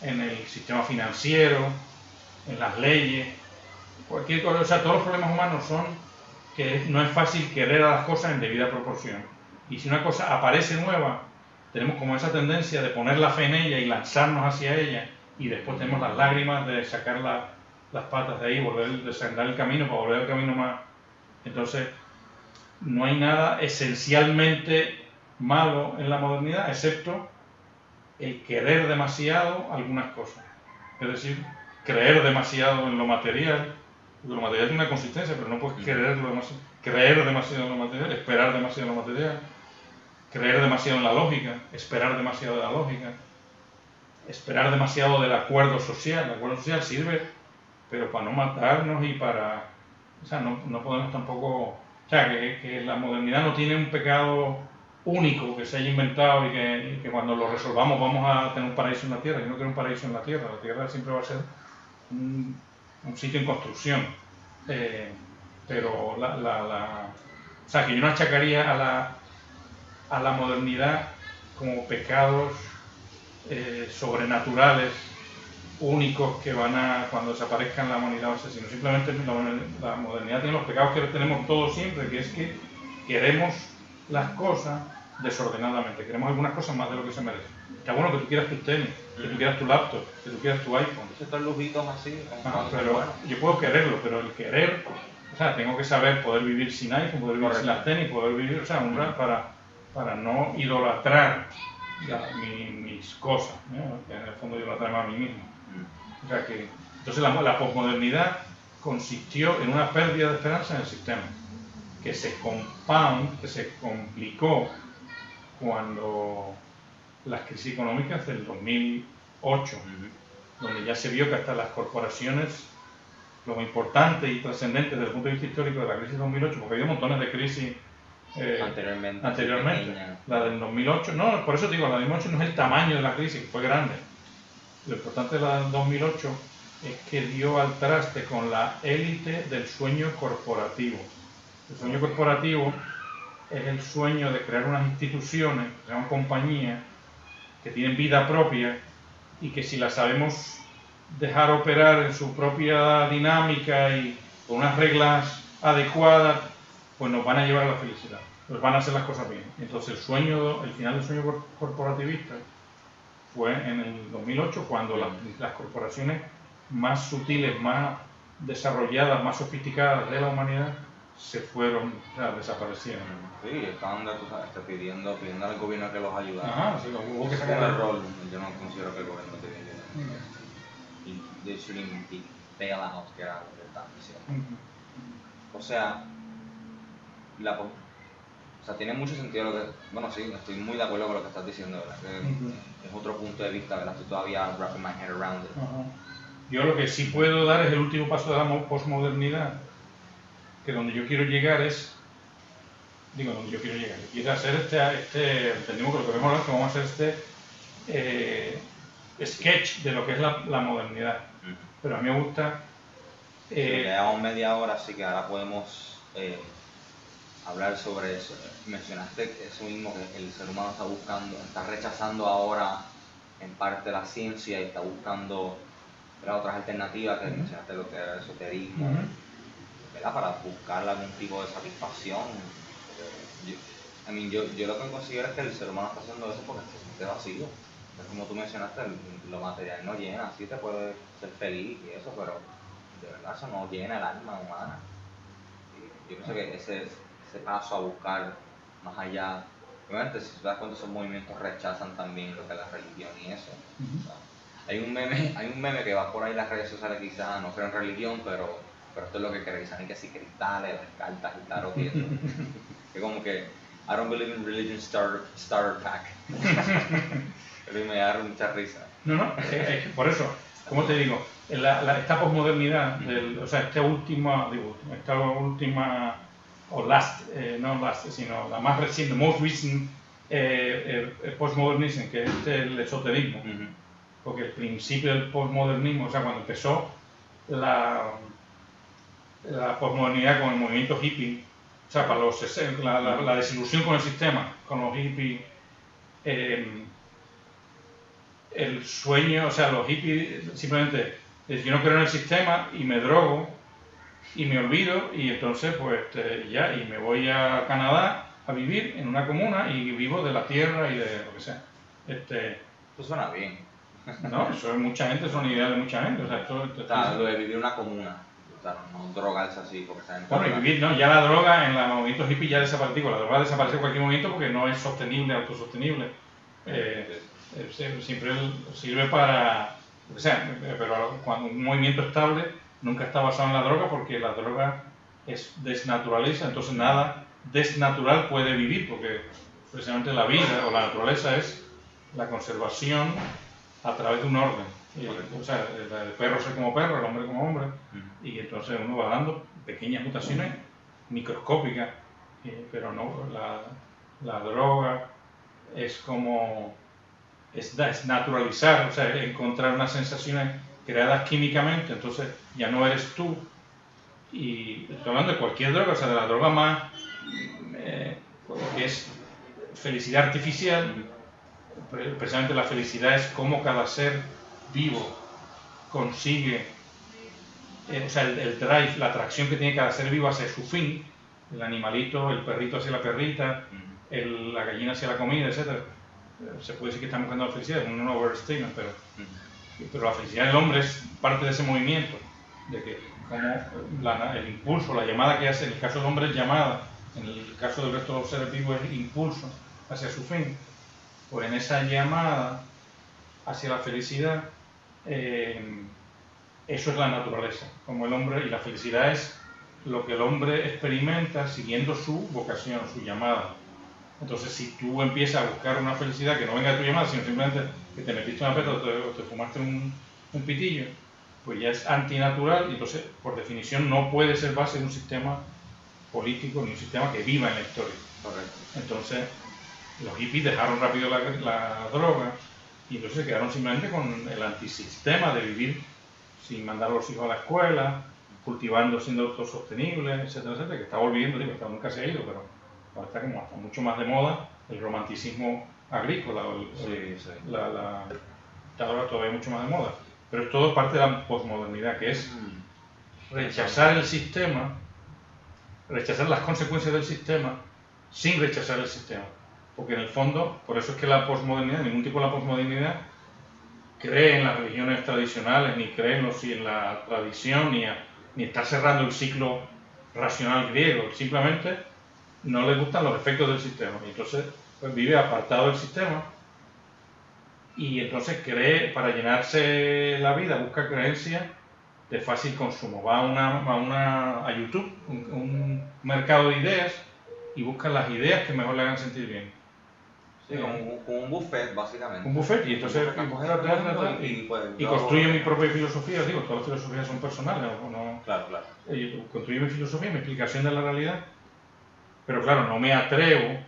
en el sistema financiero, en las leyes, cualquier cosa. O sea, todos los problemas humanos son que no es fácil querer a las cosas en debida proporción. Y si una cosa aparece nueva, tenemos como esa tendencia de poner la fe en ella y lanzarnos hacia ella, y después tenemos las lágrimas de sacar las patas de ahí, volver a desandar el camino para volver al camino más. Entonces, no hay nada esencialmente malo en la modernidad, excepto el querer demasiado algunas cosas. Es decir, creer demasiado en lo material. Lo material tiene una consistencia, pero no puedes creer demasiado en lo material, esperar demasiado en lo material, creer demasiado en la lógica, esperar demasiado de la lógica, esperar demasiado del acuerdo social. El acuerdo social sirve, pero para no matarnos y para... O sea, no podemos tampoco... O sea, que la modernidad no tiene un pecado único que se haya inventado y que cuando lo resolvamos vamos a tener un paraíso en la tierra. Yo no quiero un paraíso en la tierra siempre va a ser un sitio en construcción, pero o sea, que yo no achacaría a la modernidad como pecados sobrenaturales únicos que van a, cuando desaparezcan la humanidad, o sea, sino simplemente la modernidad tiene los pecados que tenemos todos siempre, que es que queremos las cosas desordenadamente, queremos algunas cosas más de lo que se merece. Está bueno que tú quieras tus tenis, que tú quieras tu laptop, que tú quieras tu iPhone. Estos lujitos así. Pero bueno, yo puedo quererlo, pero el querer, o sea, tengo que saber poder vivir sin iPhone, poder vivir sin las tenis, poder vivir, o sea, para no idolatrar mis cosas, ¿no? Que en el fondo idolatrarme a mí mismo. O sea que, entonces la posmodernidad consistió en una pérdida de esperanza en el sistema, que se complicó cuando las crisis económicas del 2008, donde ya se vio que hasta las corporaciones, lo importante y trascendente desde el punto de vista histórico de la crisis del 2008, porque había montones de crisis anteriormente. La del 2008, no, por eso digo, la del 2008 no es el tamaño de la crisis, fue grande. Lo importante de la del 2008 es que dio al traste con la élite del sueño corporativo. El sueño corporativo es el sueño de crear unas instituciones, que se llaman compañías, que tienen vida propia y que si las sabemos dejar operar en su propia dinámica y con unas reglas adecuadas, pues nos van a llevar a la felicidad, nos van a hacer las cosas bien. Entonces el final del sueño corporativista fue en el 2008, cuando las corporaciones más sutiles, más desarrolladas, más sofisticadas de la humanidad se fueron, o sea, desaparecieron. Sí, estaban pidiendo al gobierno que los ayudara. Ajá, sí, hubo que Es un sacar error, yo no considero que el gobierno te debe ayudar. Y they shouldn't be bailouts, que era lo que estaban diciendo. O sea, o sea, tiene mucho sentido lo que... Bueno, sí, estoy muy de acuerdo con lo que estás diciendo, ¿verdad? Que es otro punto de vista, ¿verdad? Estoy todavía wrapping my head around it. Yo lo que sí puedo dar es el último paso de la posmodernidad, que donde yo quiero llegar es... donde yo quiero llegar. Yo quiero hacer entendimos que lo que vemos ahora es que vamos a hacer sketch de lo que es la modernidad. Pero a mí me gusta... Si le damos media hora, así que ahora podemos... hablar sobre eso. Mencionaste eso mismo, que el ser humano está rechazando ahora en parte la ciencia y está buscando otras alternativas, que mencionaste lo que era el esoterismo, ¿verdad? Para buscar algún tipo de satisfacción. Yo lo que considero es que el ser humano está haciendo eso porque se siente vacío. Es como tú mencionaste, lo material no llena, sí te puede ser feliz y eso, pero de verdad eso no llena el alma humana. Y yo pienso que ese paso a buscar más allá, obviamente si te das cuenta esos movimientos rechazan también lo que es la religión y eso. O sea, hay un meme que va por ahí en las redes sociales, quizás no creo en religión, pero esto es lo que creen, saben que si cristales, las cartas, el tarot y eso. Que como que I don't believe in religion starter pack. Pero me da mucha risa. No, por eso, como te digo, esta posmodernidad, esta última, o no last, sino la más reciente, most recent postmodernism, que es el esoterismo. Porque el principio del postmodernismo, o sea, cuando empezó la posmodernidad con el movimiento hippie, o sea, para la desilusión con el sistema, con los hippies, el sueño, o sea, los hippies simplemente yo no creo en el sistema y me drogo y me olvido y entonces pues y me voy a Canadá a vivir en una comuna y vivo de la tierra y de lo que sea. Eso suena bien. No, eso es mucha gente, son ideas de mucha gente. O sea, lo de vivir en una comuna, o sea, no drogarse así porque está en... Bueno, y vivir, no, ya la droga en los movimientos hippies ya desapareció. La droga desaparece en cualquier momento porque no es sostenible, autosostenible. Siempre sirve para... O sea, pero cuando un movimiento estable nunca está basado en la droga porque la droga desnaturaliza, entonces nada desnatural puede vivir porque precisamente la vida o la naturaleza es la conservación a través de un orden. O sea, el perro ser como perro, el hombre como hombre, y entonces uno va dando pequeñas mutaciones microscópicas, pero no, la droga es como... es naturalizar, o sea, encontrar unas sensaciones creadas químicamente, entonces ya no eres tú. Y estoy hablando de cualquier droga, o sea, de la droga más que es felicidad artificial. Precisamente la felicidad es cómo cada ser vivo consigue, o sea, el drive, la atracción que tiene cada ser vivo hacia su fin, el animalito, el perrito hacia la perrita, la gallina hacia la comida, etc. Se puede decir que estamos buscando la felicidad, es un overstatement, pero la felicidad del hombre es parte de ese movimiento, de que como el impulso, la llamada que hace, en el caso del hombre es llamada, en el caso del resto de los seres vivos es impulso hacia su fin. Pues en esa llamada hacia la felicidad, eso es la naturaleza, como el hombre, y la felicidad es lo que el hombre experimenta siguiendo su vocación, su llamada. Entonces, si tú empiezas a buscar una felicidad que no venga de tu llamada, sino simplemente que te metiste una peta o te fumaste un pitillo, pues ya es antinatural y entonces, por definición, no puede ser base de un sistema político ni un sistema que viva en la historia. Correcto. Entonces, los hippies dejaron rápido la droga y entonces se quedaron simplemente con el antisistema de vivir sin mandar a los hijos a la escuela, cultivando siendo autosostenible, etcétera, etcétera, que está volviendo, digo, nunca se ha ido, pero ahora está como hasta mucho más de moda el romanticismo agrícola, está ahora todavía mucho más de moda, pero es todo parte de la posmodernidad, que es rechazar el sistema, rechazar las consecuencias del sistema sin rechazar el sistema, porque en el fondo, por eso es que la posmodernidad, ningún tipo de la posmodernidad cree en las religiones tradicionales, ni cree en la tradición, ni está cerrando el ciclo racional griego. Simplemente no le gustan los efectos del sistema. Y entonces pues, vive apartado del sistema. Y entonces cree, para llenarse la vida, busca creencias de fácil consumo. Va a YouTube, un mercado de ideas, y busca las ideas que mejor le hagan sentir bien. Sí, como un buffet, básicamente. Un buffet, y entonces y construyo mi propia filosofía. Digo, todas las filosofías son personales, ¿no? Claro, claro. Construyo mi filosofía, mi explicación de la realidad. Pero claro, no me atrevo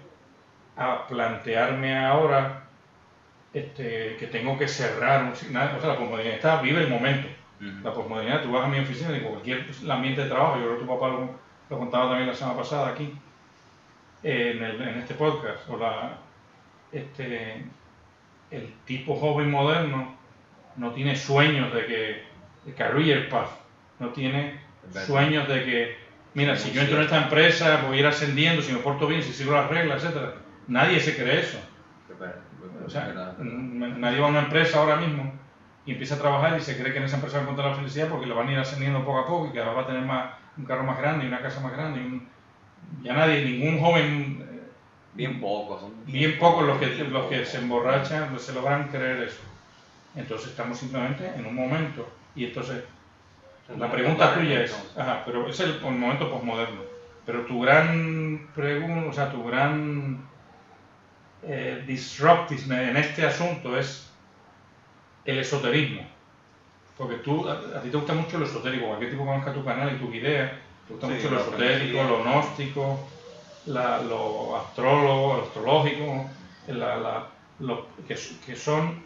a plantearme ahora que tengo que cerrar, o sea, la posmodernidad vive el momento. La posmodernidad, tú vas a mi oficina y cualquier ambiente de trabajo, yo creo que tu papá lo contaba también la semana pasada aquí, en este podcast, el tipo joven moderno no tiene sueños de career path, no tiene sueños de que, mira, si yo entro en esta empresa voy a ir ascendiendo, si me porto bien, si sigo las reglas, etc. Nadie se cree eso. O sea, nadie va a una empresa ahora mismo y empieza a trabajar y se cree que en esa empresa va a encontrar la felicidad porque le van a ir ascendiendo poco a poco y que va a tener un carro más grande y una casa más grande. Ya nadie, ningún joven... Bien pocos los que se emborrachan, se logran creer eso. Entonces estamos simplemente en un momento. Y entonces, la pregunta tuya es, pero es el momento posmoderno. Pero tu gran pregunta, o sea, tu gran disruptiveness en este asunto es el esoterismo. Porque a ti te gusta mucho lo esotérico, cualquier tipo que conozca tu canal y tus ideas, te gusta mucho lo esotérico, lo gnóstico, lo astrólogo, lo astrológico, que son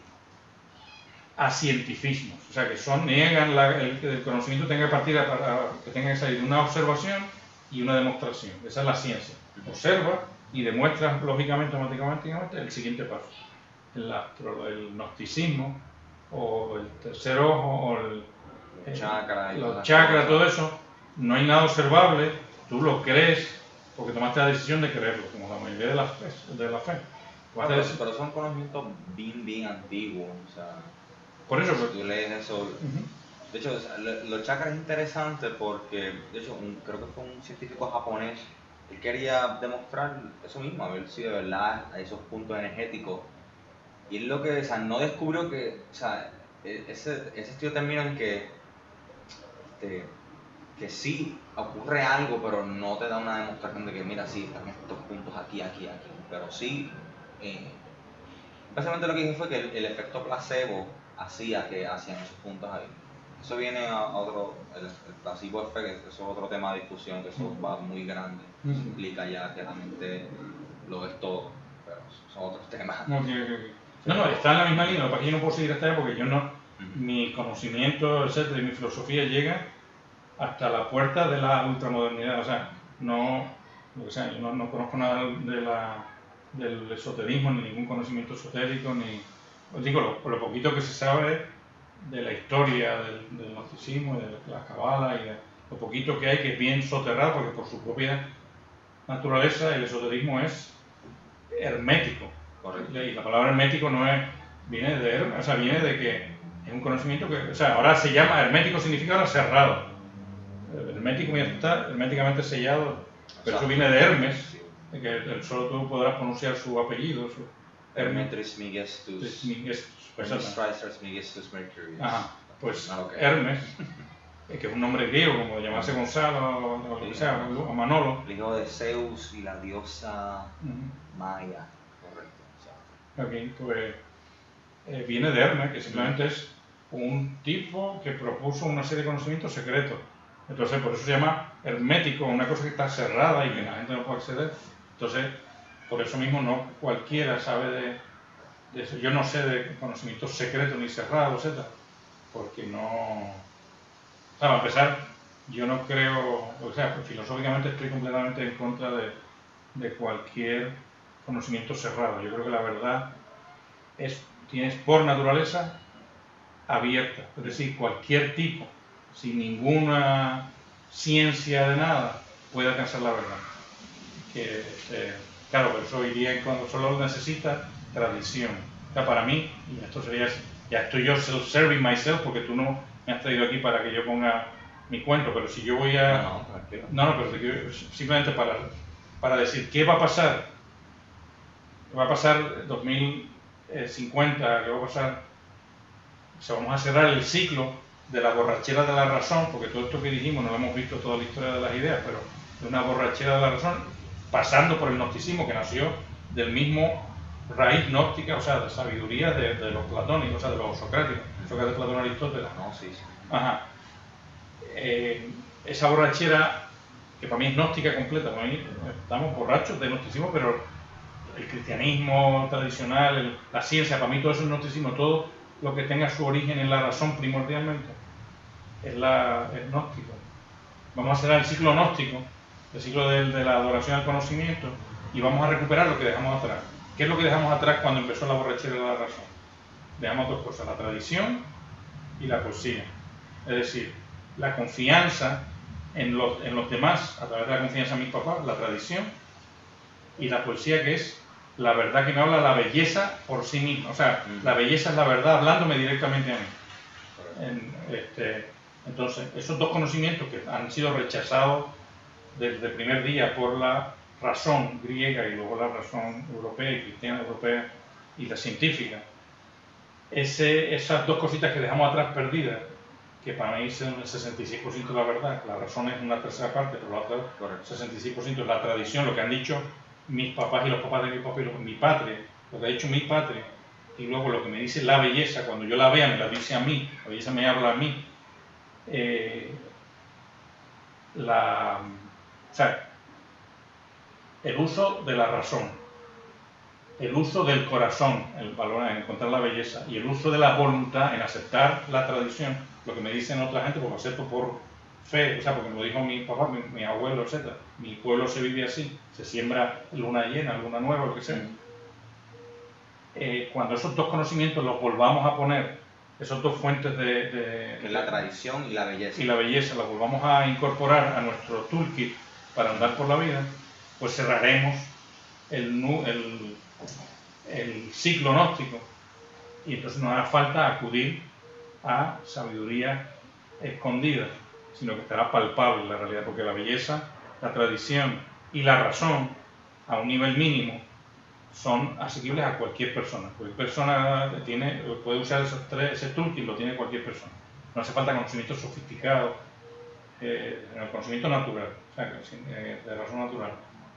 asientificismos, o sea, que niegan que el conocimiento tenga que partir que tenga que salir de una observación y una demostración. Esa es la ciencia. Observa y demuestra lógicamente, matemáticamente, el siguiente paso. El gnosticismo, o el tercer ojo, o los chakras, todo eso, no hay nada observable, tú lo crees porque tomaste la decisión de creerlo, como la mayoría de la fe. Pero son conocimientos bien antiguos, o sea, por eso, si tú lees eso, de hecho, los chakras es interesante porque, de hecho, creo que fue un científico japonés, él quería demostrar eso mismo, a ver si de verdad a esos puntos energéticos, y él no descubrió que, o sea, ese estudio termina en que sí ocurre algo, pero no te da una demostración de que, mira, sí, están estos puntos aquí, pero sí, básicamente lo que dije fue que el efecto placebo hacía que hacían esos puntos ahí. Eso viene a otro, el placebo effect, eso es otro tema de discusión, que eso va muy grande, eso implica ya que la mente lo es todo, pero son otros temas. No, está en la misma línea, para que yo no puedo seguir hasta allá porque yo no, mi conocimiento, etcétera, y mi filosofía llega hasta la puerta de la ultramodernidad, o sea, yo no conozco nada del esoterismo, ni ningún conocimiento esotérico, os digo, lo poquito que se sabe de la historia del gnosticismo, de la cabala, y de lo poquito que hay, que es bien soterrado, porque por su propia naturaleza el esoterismo es hermético. Correcto. Y la palabra hermético viene de que es un conocimiento que, o sea, ahora se llama, hermético significa ahora cerrado. Hermético está herméticamente sellado, pero eso viene de Hermes, de que solo tú podrás pronunciar su apellido. Hermes Trismegistus Mercury. Pues Hermes, que es un nombre griego, como de llamarse Gonzalo o lo que sea, o Manolo. El hijo de Zeus y la diosa Maya, correcto. Pues viene de Hermes, que simplemente es un tipo que propuso una serie de conocimientos secretos. Entonces, por eso se llama hermético, una cosa que está cerrada y que la gente no puede acceder. Entonces, por eso mismo no cualquiera sabe de eso. Yo no sé de conocimientos secretos ni cerrados, etc. Porque no... para empezar, yo no creo... O sea, filosóficamente estoy completamente en contra de cualquier conocimiento cerrado. Yo creo que la verdad tienes por naturaleza abierta. Es decir, cualquier tipo, sin ninguna ciencia de nada, puede alcanzar la verdad. Claro, pero eso iría cuando solo necesita tradición. O sea, para mí, y esto sería ya estoy yo self-serving myself porque tú no me has traído aquí para que yo ponga mi cuento, pero si yo voy a... No, tranquilo. No, pero simplemente para decir, ¿qué va a pasar? ¿Qué va a pasar 2050? ¿Qué va a pasar? O sea, vamos a cerrar el ciclo de la borrachera de la razón, porque todo esto que dijimos no lo hemos visto toda la historia de las ideas, pero de una borrachera de la razón, pasando por el gnosticismo que nació del mismo raíz gnóstica, o sea, de sabiduría de los platónicos, o sea, de los socráticos, Sócrates, Platón, Aristóteles. No, sí, sí. Ajá. Esa borrachera, que para mí es gnóstica completa, para mí estamos borrachos de gnosticismo, pero el cristianismo tradicional, la ciencia, para mí todo eso es gnosticismo, todo lo que tenga su origen en la razón primordialmente es gnóstico. Vamos a cerrar el ciclo gnóstico, el ciclo de la adoración al conocimiento, y vamos a recuperar lo que dejamos atrás. ¿Qué es lo que dejamos atrás cuando empezó la borrachera de la razón? Dejamos dos cosas, la tradición y la poesía. Es decir, la confianza en los demás, a través de la confianza en mis papás, la tradición, y la poesía, que es la verdad que me habla, la belleza por sí misma. O sea, la belleza es la verdad hablándome directamente a mí. Entonces, esos dos conocimientos que han sido rechazados desde el primer día por la razón griega y luego la razón europea y cristiana europea y la científica, esas dos cositas que dejamos atrás perdidas, que para mí son el 66% de la verdad, la razón es una tercera parte, pero la otra 66% es la tradición, lo que han dicho mis papás y los papás de mi papá y mi patria, lo que ha dicho mi patria, y luego lo que me dice la belleza, cuando yo la vea me la dice a mí, la belleza me habla a mí. O sea, el uso de la razón, el uso del corazón, el valor en encontrar la belleza, y el uso de la voluntad en aceptar la tradición, lo que me dicen otra gente, pues lo acepto por fe, o sea, porque me lo dijo mi papá, mi abuelo, etc. Mi pueblo se vive así, se siembra luna llena, luna nueva, lo que sea. Cuando esos dos conocimientos los volvamos a poner, esas dos fuentes que es la tradición y la belleza. Y la belleza las volvamos a incorporar a nuestro toolkit para andar por la vida, pues cerraremos el ciclo gnóstico, y entonces no hará falta acudir a sabiduría escondida, sino que estará palpable la realidad, porque la belleza, la tradición y la razón, a un nivel mínimo, son asequibles a cualquier persona. Cualquier persona puede usar ese toolkit, lo tiene cualquier persona. No hace falta conocimiento sofisticado, el conocimiento natural, o sea, de razón natural.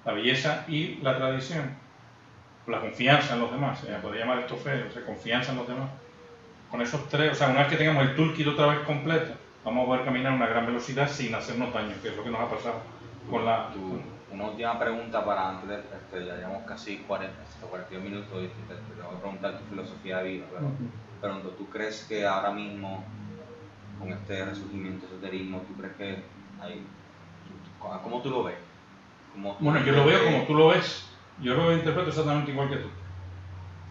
La belleza y la tradición, la confianza en los demás, se podría llamar esto fe, o sea, confianza en los demás. Con esos tres, o sea, una vez que tengamos el toolkit otra vez completo, vamos a poder caminar a una gran velocidad sin hacernos daño, que es lo que nos ha pasado con la... Una última pregunta para antes de ya llevamos casi 42 minutos y te voy a preguntar tu filosofía de vida, pero ¿tú crees que ahora mismo, con este resurgimiento esoterismo, tú crees que hay... ¿Cómo tú lo ves? Bueno, yo lo veo como tú lo ves, yo lo interpreto exactamente igual que tú.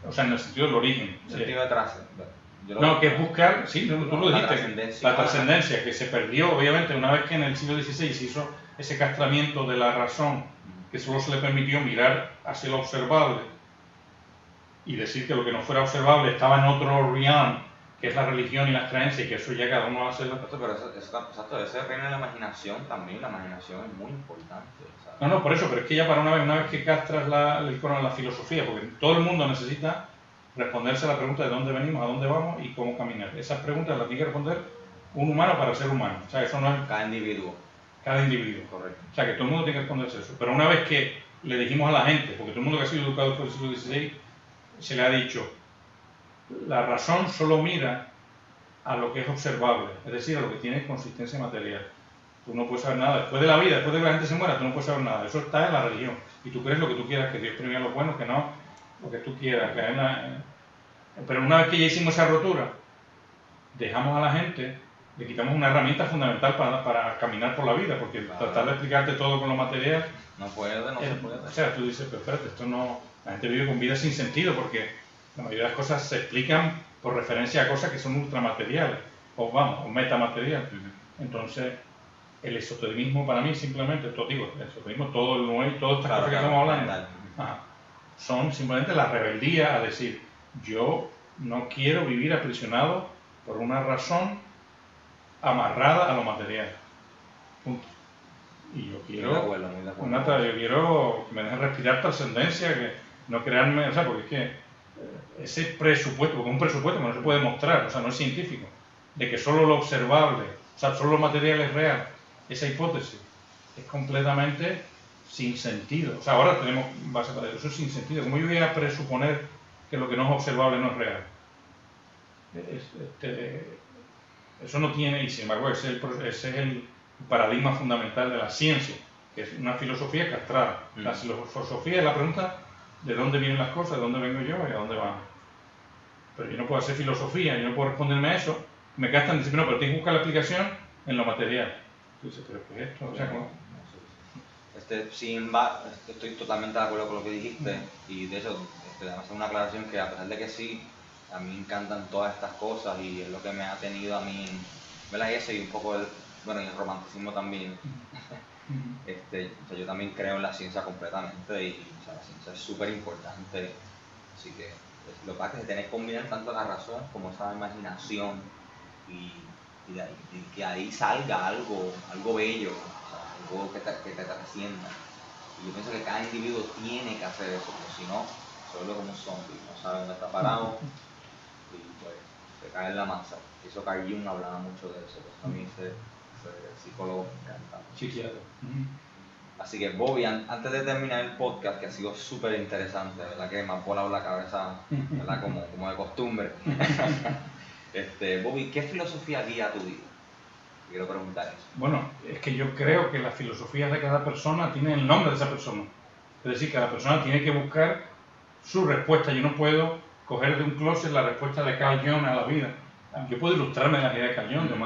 O sea, en el sentido del origen. ¿En el sentido de trascendencia? No, que es buscar, sí, tú lo dijiste, la trascendencia, que se perdió, obviamente, una vez que en el siglo XVI se hizo ese castramiento de la razón, que solo se le permitió mirar hacia lo observable y decir que lo que no fuera observable estaba en otro realm, que es la religión y las creencias, y que eso ya cada uno hace... Pero exacto, ese reino de la imaginación también, la imaginación es muy importante. ¿Sabes? No, por eso, pero es que ya para una vez que castras la filosofía, porque todo el mundo necesita responderse a la pregunta de dónde venimos, a dónde vamos y cómo caminar. Esas preguntas las tiene que responder un humano para ser humano. O sea, eso no es... Cada individuo. Cada individuo. Correcto. O sea, que todo el mundo tiene que responderse eso. Pero una vez que le dijimos a la gente, porque todo el mundo que ha sido educado por el siglo XVI, se le ha dicho, la razón solo mira a lo que es observable, es decir, a lo que tiene consistencia material. Tú no puedes saber nada. Después de la vida, después de que la gente se muera, tú no puedes saber nada. Eso está en la religión. Y tú crees lo que tú quieras, que Dios premia lo bueno, que no, lo que tú quieras. Pero una vez que ya hicimos esa rotura, dejamos a la gente, le quitamos una herramienta fundamental para caminar por la vida, porque tratar de explicarte todo con lo material... No se puede. O sea, tú dices, pero espérate, esto no... La gente vive con vida sin sentido, porque la mayoría de las cosas se explican por referencia a cosas que son ultramateriales, o metamateriales. Entonces, el esoterismo para mí simplemente, el esoterismo, todo el nuevo, todas estas cosas que estamos hablando, son simplemente la rebeldía a decir, yo no quiero vivir aprisionado por una razón amarrada a lo material. Punto. Y yo quiero, muy de acuerdo. yo quiero que me dejen respirar trascendencia, que no crearme, o sea, porque es que ese presupuesto, porque un presupuesto que no se puede mostrar, o sea, no es científico, de que solo lo observable, o sea, solo lo material es real, esa hipótesis es completamente sin sentido. O sea, ahora tenemos base para eso, es sin sentido. ¿Cómo yo voy a presuponer que lo que no es observable no es real? Eso no tiene, y sin embargo ese es el paradigma fundamental de la ciencia, que es una filosofía castrada. La filosofía es la pregunta de dónde vienen las cosas, de dónde vengo yo y a dónde van. Pero yo no puedo hacer filosofía, yo no puedo responderme a eso. Me gastan decir, no, pero tienes que buscar la explicación en lo material. Tú dices, pero ¿qué es esto? O sea, ¿cómo? Estoy totalmente de acuerdo con lo que dijiste, y de hecho, hacer una aclaración que a pesar de que sí, a mí me encantan todas estas cosas y es lo que me ha tenido a mí, ¿verdad? Eso y un poco el romanticismo también. O sea, yo también creo en la ciencia completamente y o sea, la ciencia es súper importante, así que lo que pasa es que tenés que combinar tanto la razón como esa imaginación y que ahí salga algo bello, o sea, algo que te trascienda. Y yo pienso que cada individuo tiene que hacer eso, porque si no, solo como un zombie, no sabe dónde está parado y pues se cae en la masa. Eso Carl Jung hablaba mucho de eso, pues a mí ese psicólogo me encanta. Psiquiatra. Así que Bobby, antes de terminar el podcast, que ha sido súper interesante, ¿verdad? Que me ha volado la cabeza, ¿verdad? Como de costumbre. Bobby, ¿qué filosofía guía tu vida? Quiero preguntar eso. Bueno, es que yo creo que las filosofías de cada persona tienen el nombre de esa persona. Es decir, cada persona tiene que buscar su respuesta. Yo no puedo coger de un closet la respuesta de Carl Jung a la vida. Yo puedo ilustrarme de las ideas de Carl Jung, de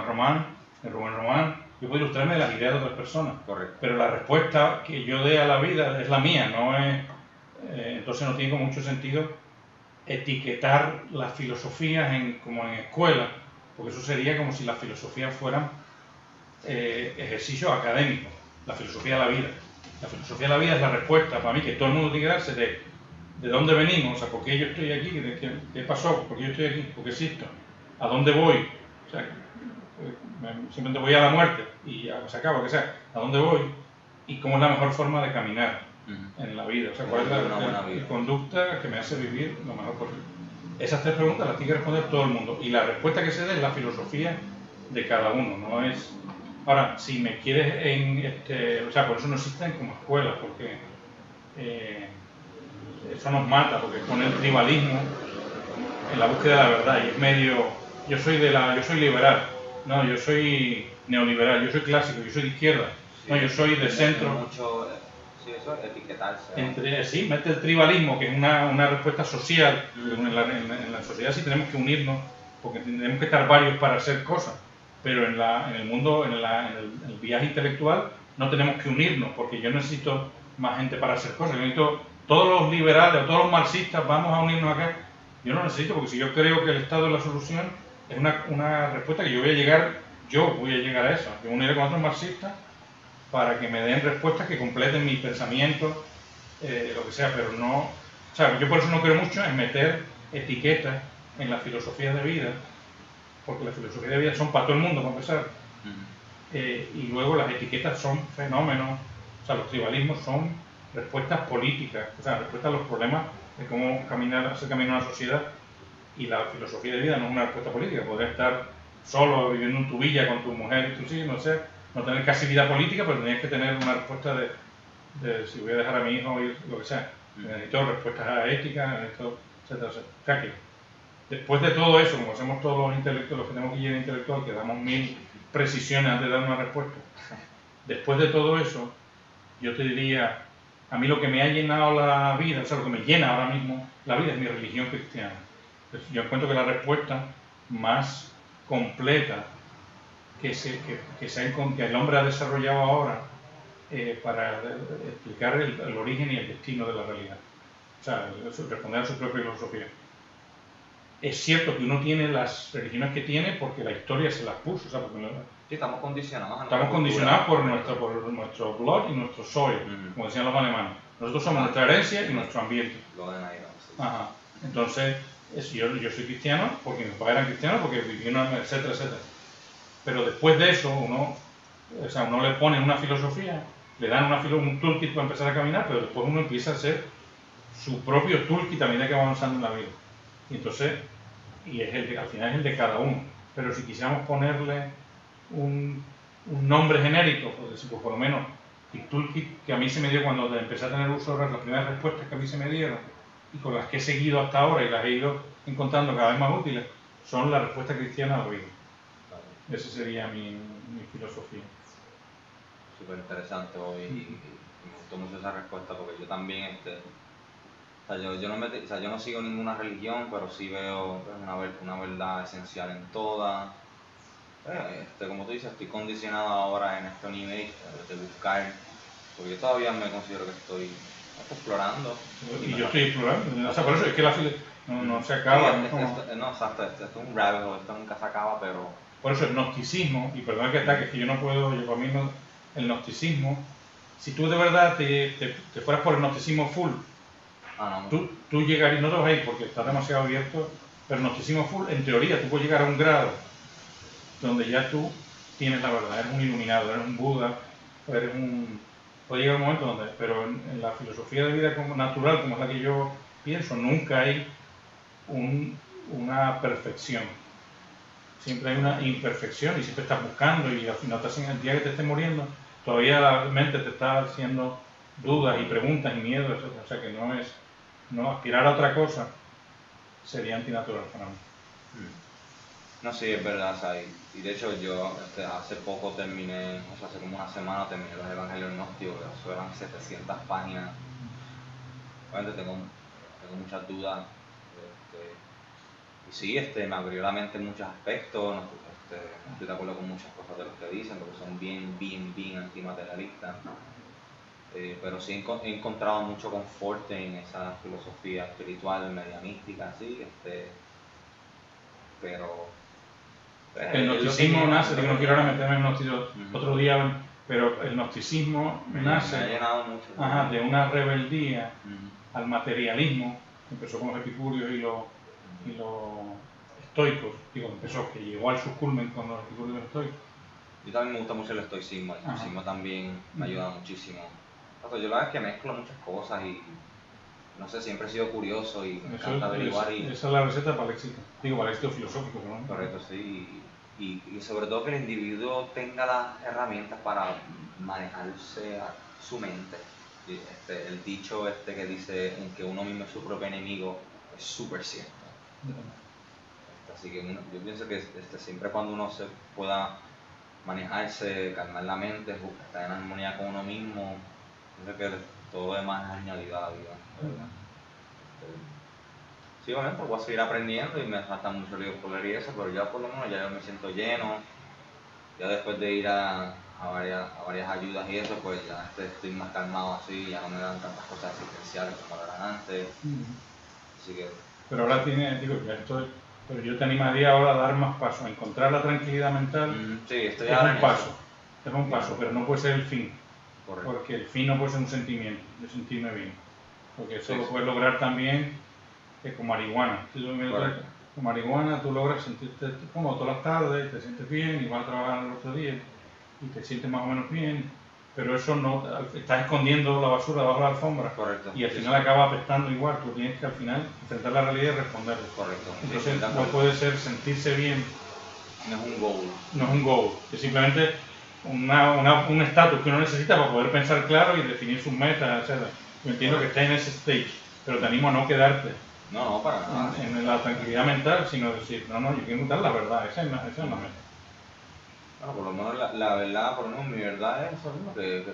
Rubén Román. Yo puedo ilustrarme de las ideas de otras personas. Correcto. Pero la respuesta que yo dé a la vida es la mía, no es... entonces no tiene mucho sentido etiquetar las filosofías como en escuela, porque eso sería como si las filosofías fueran ejercicios académicos. La filosofía de la vida. La filosofía de la vida es la respuesta para mí que todo el mundo tiene que darse de dónde venimos, o sea, por qué yo estoy aquí, qué pasó, por qué yo estoy aquí, por qué existo, a dónde voy, o sea, simplemente voy a la muerte y ya se acaba, lo que sea, a dónde voy y cómo es la mejor forma de caminar en la vida, o sea, cuál es la conducta que me hace vivir lo mejor posible. Esas tres preguntas las tiene que responder todo el mundo y la respuesta que se dé es la filosofía de cada uno, no es... Ahora, si me quieres o sea, por eso no existen como escuelas, porque eso nos mata, porque pone el tribalismo en la búsqueda de la verdad y es medio... Yo soy liberal, no, yo soy neoliberal, yo soy clásico, yo soy de izquierda, no, yo soy de centro. Mucho, sí, eso es etiquetarse. Sí, mete el tribalismo, que es una respuesta social. En la sociedad sí tenemos que unirnos, porque tenemos que estar varios para hacer cosas, pero en el mundo, en el viaje intelectual, no tenemos que unirnos, porque yo necesito más gente para hacer cosas. Yo necesito, todos los liberales o todos los marxistas, vamos a unirnos acá. Yo no necesito, porque si yo creo que el Estado es la solución, es una respuesta que yo voy a llegar a eso. Yo me uniré con otros marxistas para que me den respuestas que completen mi pensamiento, lo que sea, pero no... O sea, yo por eso no creo mucho en meter etiquetas en las filosofías de vida, porque las filosofías de vida son para todo el mundo, para empezar. Y luego las etiquetas son fenómenos, o sea, los tribalismos son respuestas políticas, o sea, respuestas a los problemas de cómo hacer caminar una sociedad, y la filosofía de vida no es una respuesta política. Podría estar solo viviendo en tu villa con tu mujer y tus hijos, no sé, no tener casi vida política, pero tenías que tener una respuesta de si voy a dejar a mi hijo ir, lo que sea. Necesito respuestas éticas, necesito, etcétera, etcétera. O sea que, después de todo eso, como hacemos todos los intelectuales, los que tenemos guía intelectual, que damos 1000 precisiones antes de dar una respuesta, después de todo eso, yo te diría, a mí lo que me ha llenado la vida, o sea, lo que me llena ahora mismo la vida es mi religión cristiana. Entonces, yo encuentro que la respuesta más completa que el hombre ha desarrollado ahora para explicar el origen y el destino de la realidad, o sea, responder a su propia filosofía. Es cierto que uno tiene las religiones que tiene porque la historia se las puso, o sea, porque sí, estamos condicionados. Estamos condicionados por nuestro blood y nuestro soil, como decían los alemanes. Nosotros somos nuestra herencia y nuestro ambiente. Lo de ahí, Ajá. Entonces, yo soy cristiano porque mis padres eran cristianos, porque viví una, etcétera, etcétera. Pero después de eso, uno le pone una filosofía, le dan un toolkit para empezar a caminar, pero después uno empieza a hacer su propio toolkit a medida que va avanzando en la vida. Y entonces, al final es el de cada uno. Pero si quisiéramos ponerle un nombre genérico, pues por lo menos el toolkit que a mí se me dio cuando empecé a tener uso de las primeras respuestas que a mí se me dieron y con las que he seguido hasta ahora y las he ido encontrando cada vez más útiles, son la respuesta cristiana a la vida. Esa sería mi filosofía. Súper interesante hoy y me gustó mucho esa respuesta porque yo también, yo no sigo ninguna religión, pero sí veo una verdad esencial en todas. Como tú dices, estoy condicionado ahora en este nivel de buscar, porque yo todavía me considero que estoy explorando. Y yo estoy explorando, por eso es que la no se acaba. Exacto, esto es un rabbit hole, esto nunca se acaba, pero... Por eso el gnosticismo, y perdón que ataque, es que yo no puedo, para mí el gnosticismo, si tú de verdad te fueras por el gnosticismo full, tú llegarías, no te vas a ir porque estás demasiado abierto, pero el gnosticismo full, en teoría, tú puedes llegar a un grado donde ya tú tienes la verdad, eres un iluminado, eres un Buda, puede llegar un momento donde, pero en la filosofía de vida natural, como es la que yo pienso, nunca hay una perfección. Siempre hay una imperfección y siempre estás buscando y al final el día que te estés muriendo, todavía la mente te está haciendo dudas y preguntas y miedos, etc. O sea que no aspirar a otra cosa sería antinatural para mí. No, sí, es verdad, y de hecho yo hace poco terminé, hace como una semana terminé los Evangelios Gnósticos, que eso eran 700 páginas. Obviamente tengo muchas dudas, y sí, me abrió la mente en muchos aspectos, no estoy de acuerdo con muchas cosas de lo que dicen, porque son bien antimaterialistas. Pero sí he encontrado mucho confort en esa filosofía espiritual, media mística, así, pero... El gnosticismo nace, no quiero ahora meterme en gnosticismo otro día, pero el gnosticismo nace de una rebeldía al materialismo, que empezó con los epicúreos y los estoicos, que llegó al su culmen con los epicúreos y los estoicos. Yo también me gusta mucho el estoicismo, el estoicismo también me ayuda muchísimo. Yo la verdad es que mezclo muchas cosas y no sé, siempre he sido curioso y me encanta averiguar. Esa es la receta para el éxito, para el éxito filosófico, ¿no? Correcto, sí. Y sobre todo que el individuo tenga las herramientas para manejarse a su mente. El dicho que dice en que uno mismo es su propio enemigo es súper cierto. Así que yo pienso que siempre cuando uno se pueda manejarse, calmar la mente, estar en armonía con uno mismo, pienso que todo lo demás es añadido a la vida. Sí, obviamente voy a seguir aprendiendo y me falta mucho libros por leer y eso, pero ya por lo menos ya yo me siento lleno. Ya después de ir a varias ayudas y eso, pues ya estoy más calmado así, ya no me dan tantas cosas existenciales como eran antes. Así que... Pero ahora pero yo te animaría ahora a dar más pasos, a encontrar la tranquilidad mental. Sí, estoy es un paso, pero no puede ser el fin. Correcto. Porque el fin no puede ser un sentimiento, de sentirme bien. Porque eso lo puedes lograr también con marihuana. Con marihuana tú logras sentirte cómodo todas las tardes, te sientes bien y vas a trabajar el otro día y te sientes más o menos bien, pero eso no, estás escondiendo la basura debajo de la alfombra. Correcto. Y al final acaba apestando igual. Tú tienes que al final enfrentar la realidad y responderle. Correcto. Entonces no puede ser sentirse bien. No es un goal. No es un goal, es simplemente un estatus que uno necesita para poder pensar claro y definir sus metas, etc. Yo entiendo que estés en ese stage, pero te animo a no quedarte para nada. En la tranquilidad mental, sino decir, yo quiero encontrar la verdad, esa es la meta. Bueno, por lo menos la verdad, por lo menos mi verdad es eso mismo, que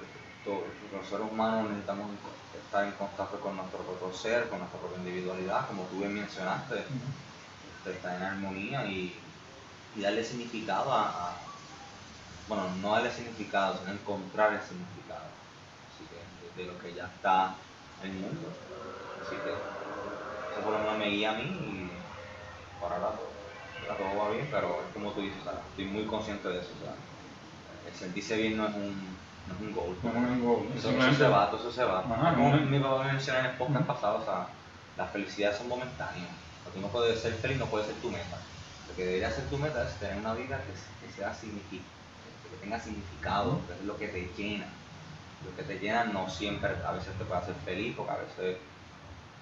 los seres humanos necesitamos estar en contacto con nuestro propio ser, con nuestra propia individualidad, como tú bien mencionaste, estar en armonía y darle significado bueno, no darle significado, sino encontrar el significado, así que de lo que ya está en el mundo. Así que eso por lo menos me guía a mí y por ahora todo va bien, pero es como tú dices, estoy muy consciente de eso. El sentirse bien no es un goal. No es un goal. Eso se va. Como mi papá mencionó en el podcast pasado, la felicidad son momentáneas. sea, tú no puedes ser feliz, no puede ser tu meta. Lo que debería ser tu meta es tener una vida que sea que tenga significado, que es lo que te llena. Lo que te llena no siempre, a veces te puede hacer feliz, porque a veces,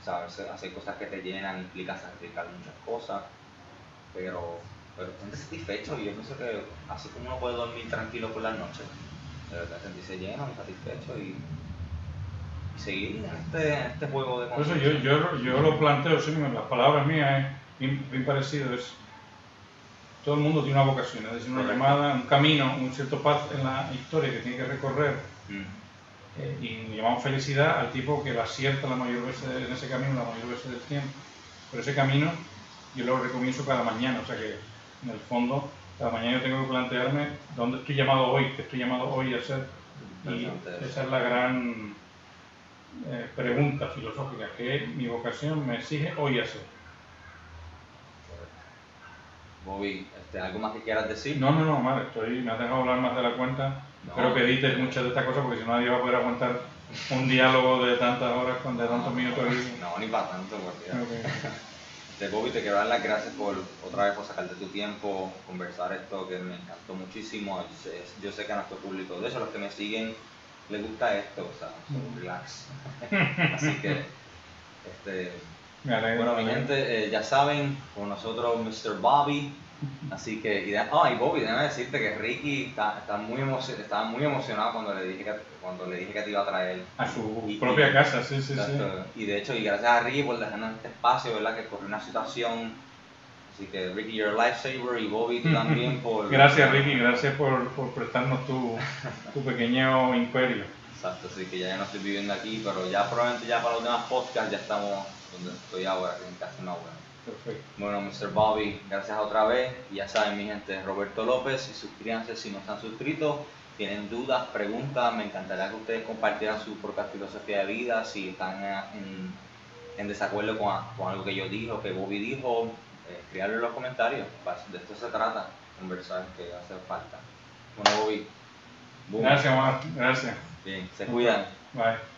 o sea, a veces hacer cosas que te llenan implica sacrificar muchas cosas, pero sentirse satisfecho, y yo pienso que así como uno puede dormir tranquilo por las noches, de verdad sentirse lleno y satisfecho y seguir este juego de Por eso conciencia. yo lo planteo, sí, las palabras mías es bien parecido, todo el mundo tiene una vocación, es decir, una Correcto. llamada, un camino, un cierto path en la historia que tiene que recorrer, y llamamos felicidad al tipo que la acierta la mayor veces en ese camino, la mayor veces del tiempo. Pero ese camino yo lo recomienzo cada mañana, o sea que en el fondo cada mañana yo tengo que plantearme dónde estoy llamado hoy, qué estoy llamado hoy a hacer, y esa es la gran pregunta filosófica que mi vocación me exige hoy hacer. Bobby, ¿algo más que quieras decir? No, mal, me has dejado hablar más de la cuenta. Espero que edites muchas de estas cosas, porque si no nadie va a poder aguantar un diálogo de tantas horas, de tantos minutos. No, ni para tanto, porque Okay. Bobby, te quiero dar las gracias por otra vez por sacarte tu tiempo, conversar esto que me encantó muchísimo. Yo sé que a nuestro público, de hecho los que me siguen, les gusta esto, o sea, relax. Así que, bueno, mi gente, ya saben, con nosotros Mr. Bobby. Así que, y Bobby, déjame decirte que Ricky estaba muy emocionado cuando le dije que te iba a traer a su propia casa, sí. Y de hecho, y gracias a Ricky por dejarnos este espacio, ¿verdad? Que ocurrió una situación. Así que Ricky, you're a lifesaver, y Bobby, tú también por... Gracias Ricky, gracias por prestarnos tu pequeño imperio. Exacto, así que ya no estoy viviendo aquí, pero ya probablemente ya para los demás podcasts ya estamos donde estoy ahora, en Casa Nueva. Perfecto. Bueno, Mr. Bobby, gracias otra vez. Y ya saben, mi gente, Roberto López, y suscríbanse si no están suscritos. Tienen dudas, preguntas, me encantaría que ustedes compartieran su propia filosofía de vida, si están en desacuerdo con algo que yo dije o que Bobby dijo, escribanlo en los comentarios. De esto se trata, conversar, que hace falta. Bueno, Bobby. Boom. Gracias, Omar. Gracias. Bien, se cuidan. Bye.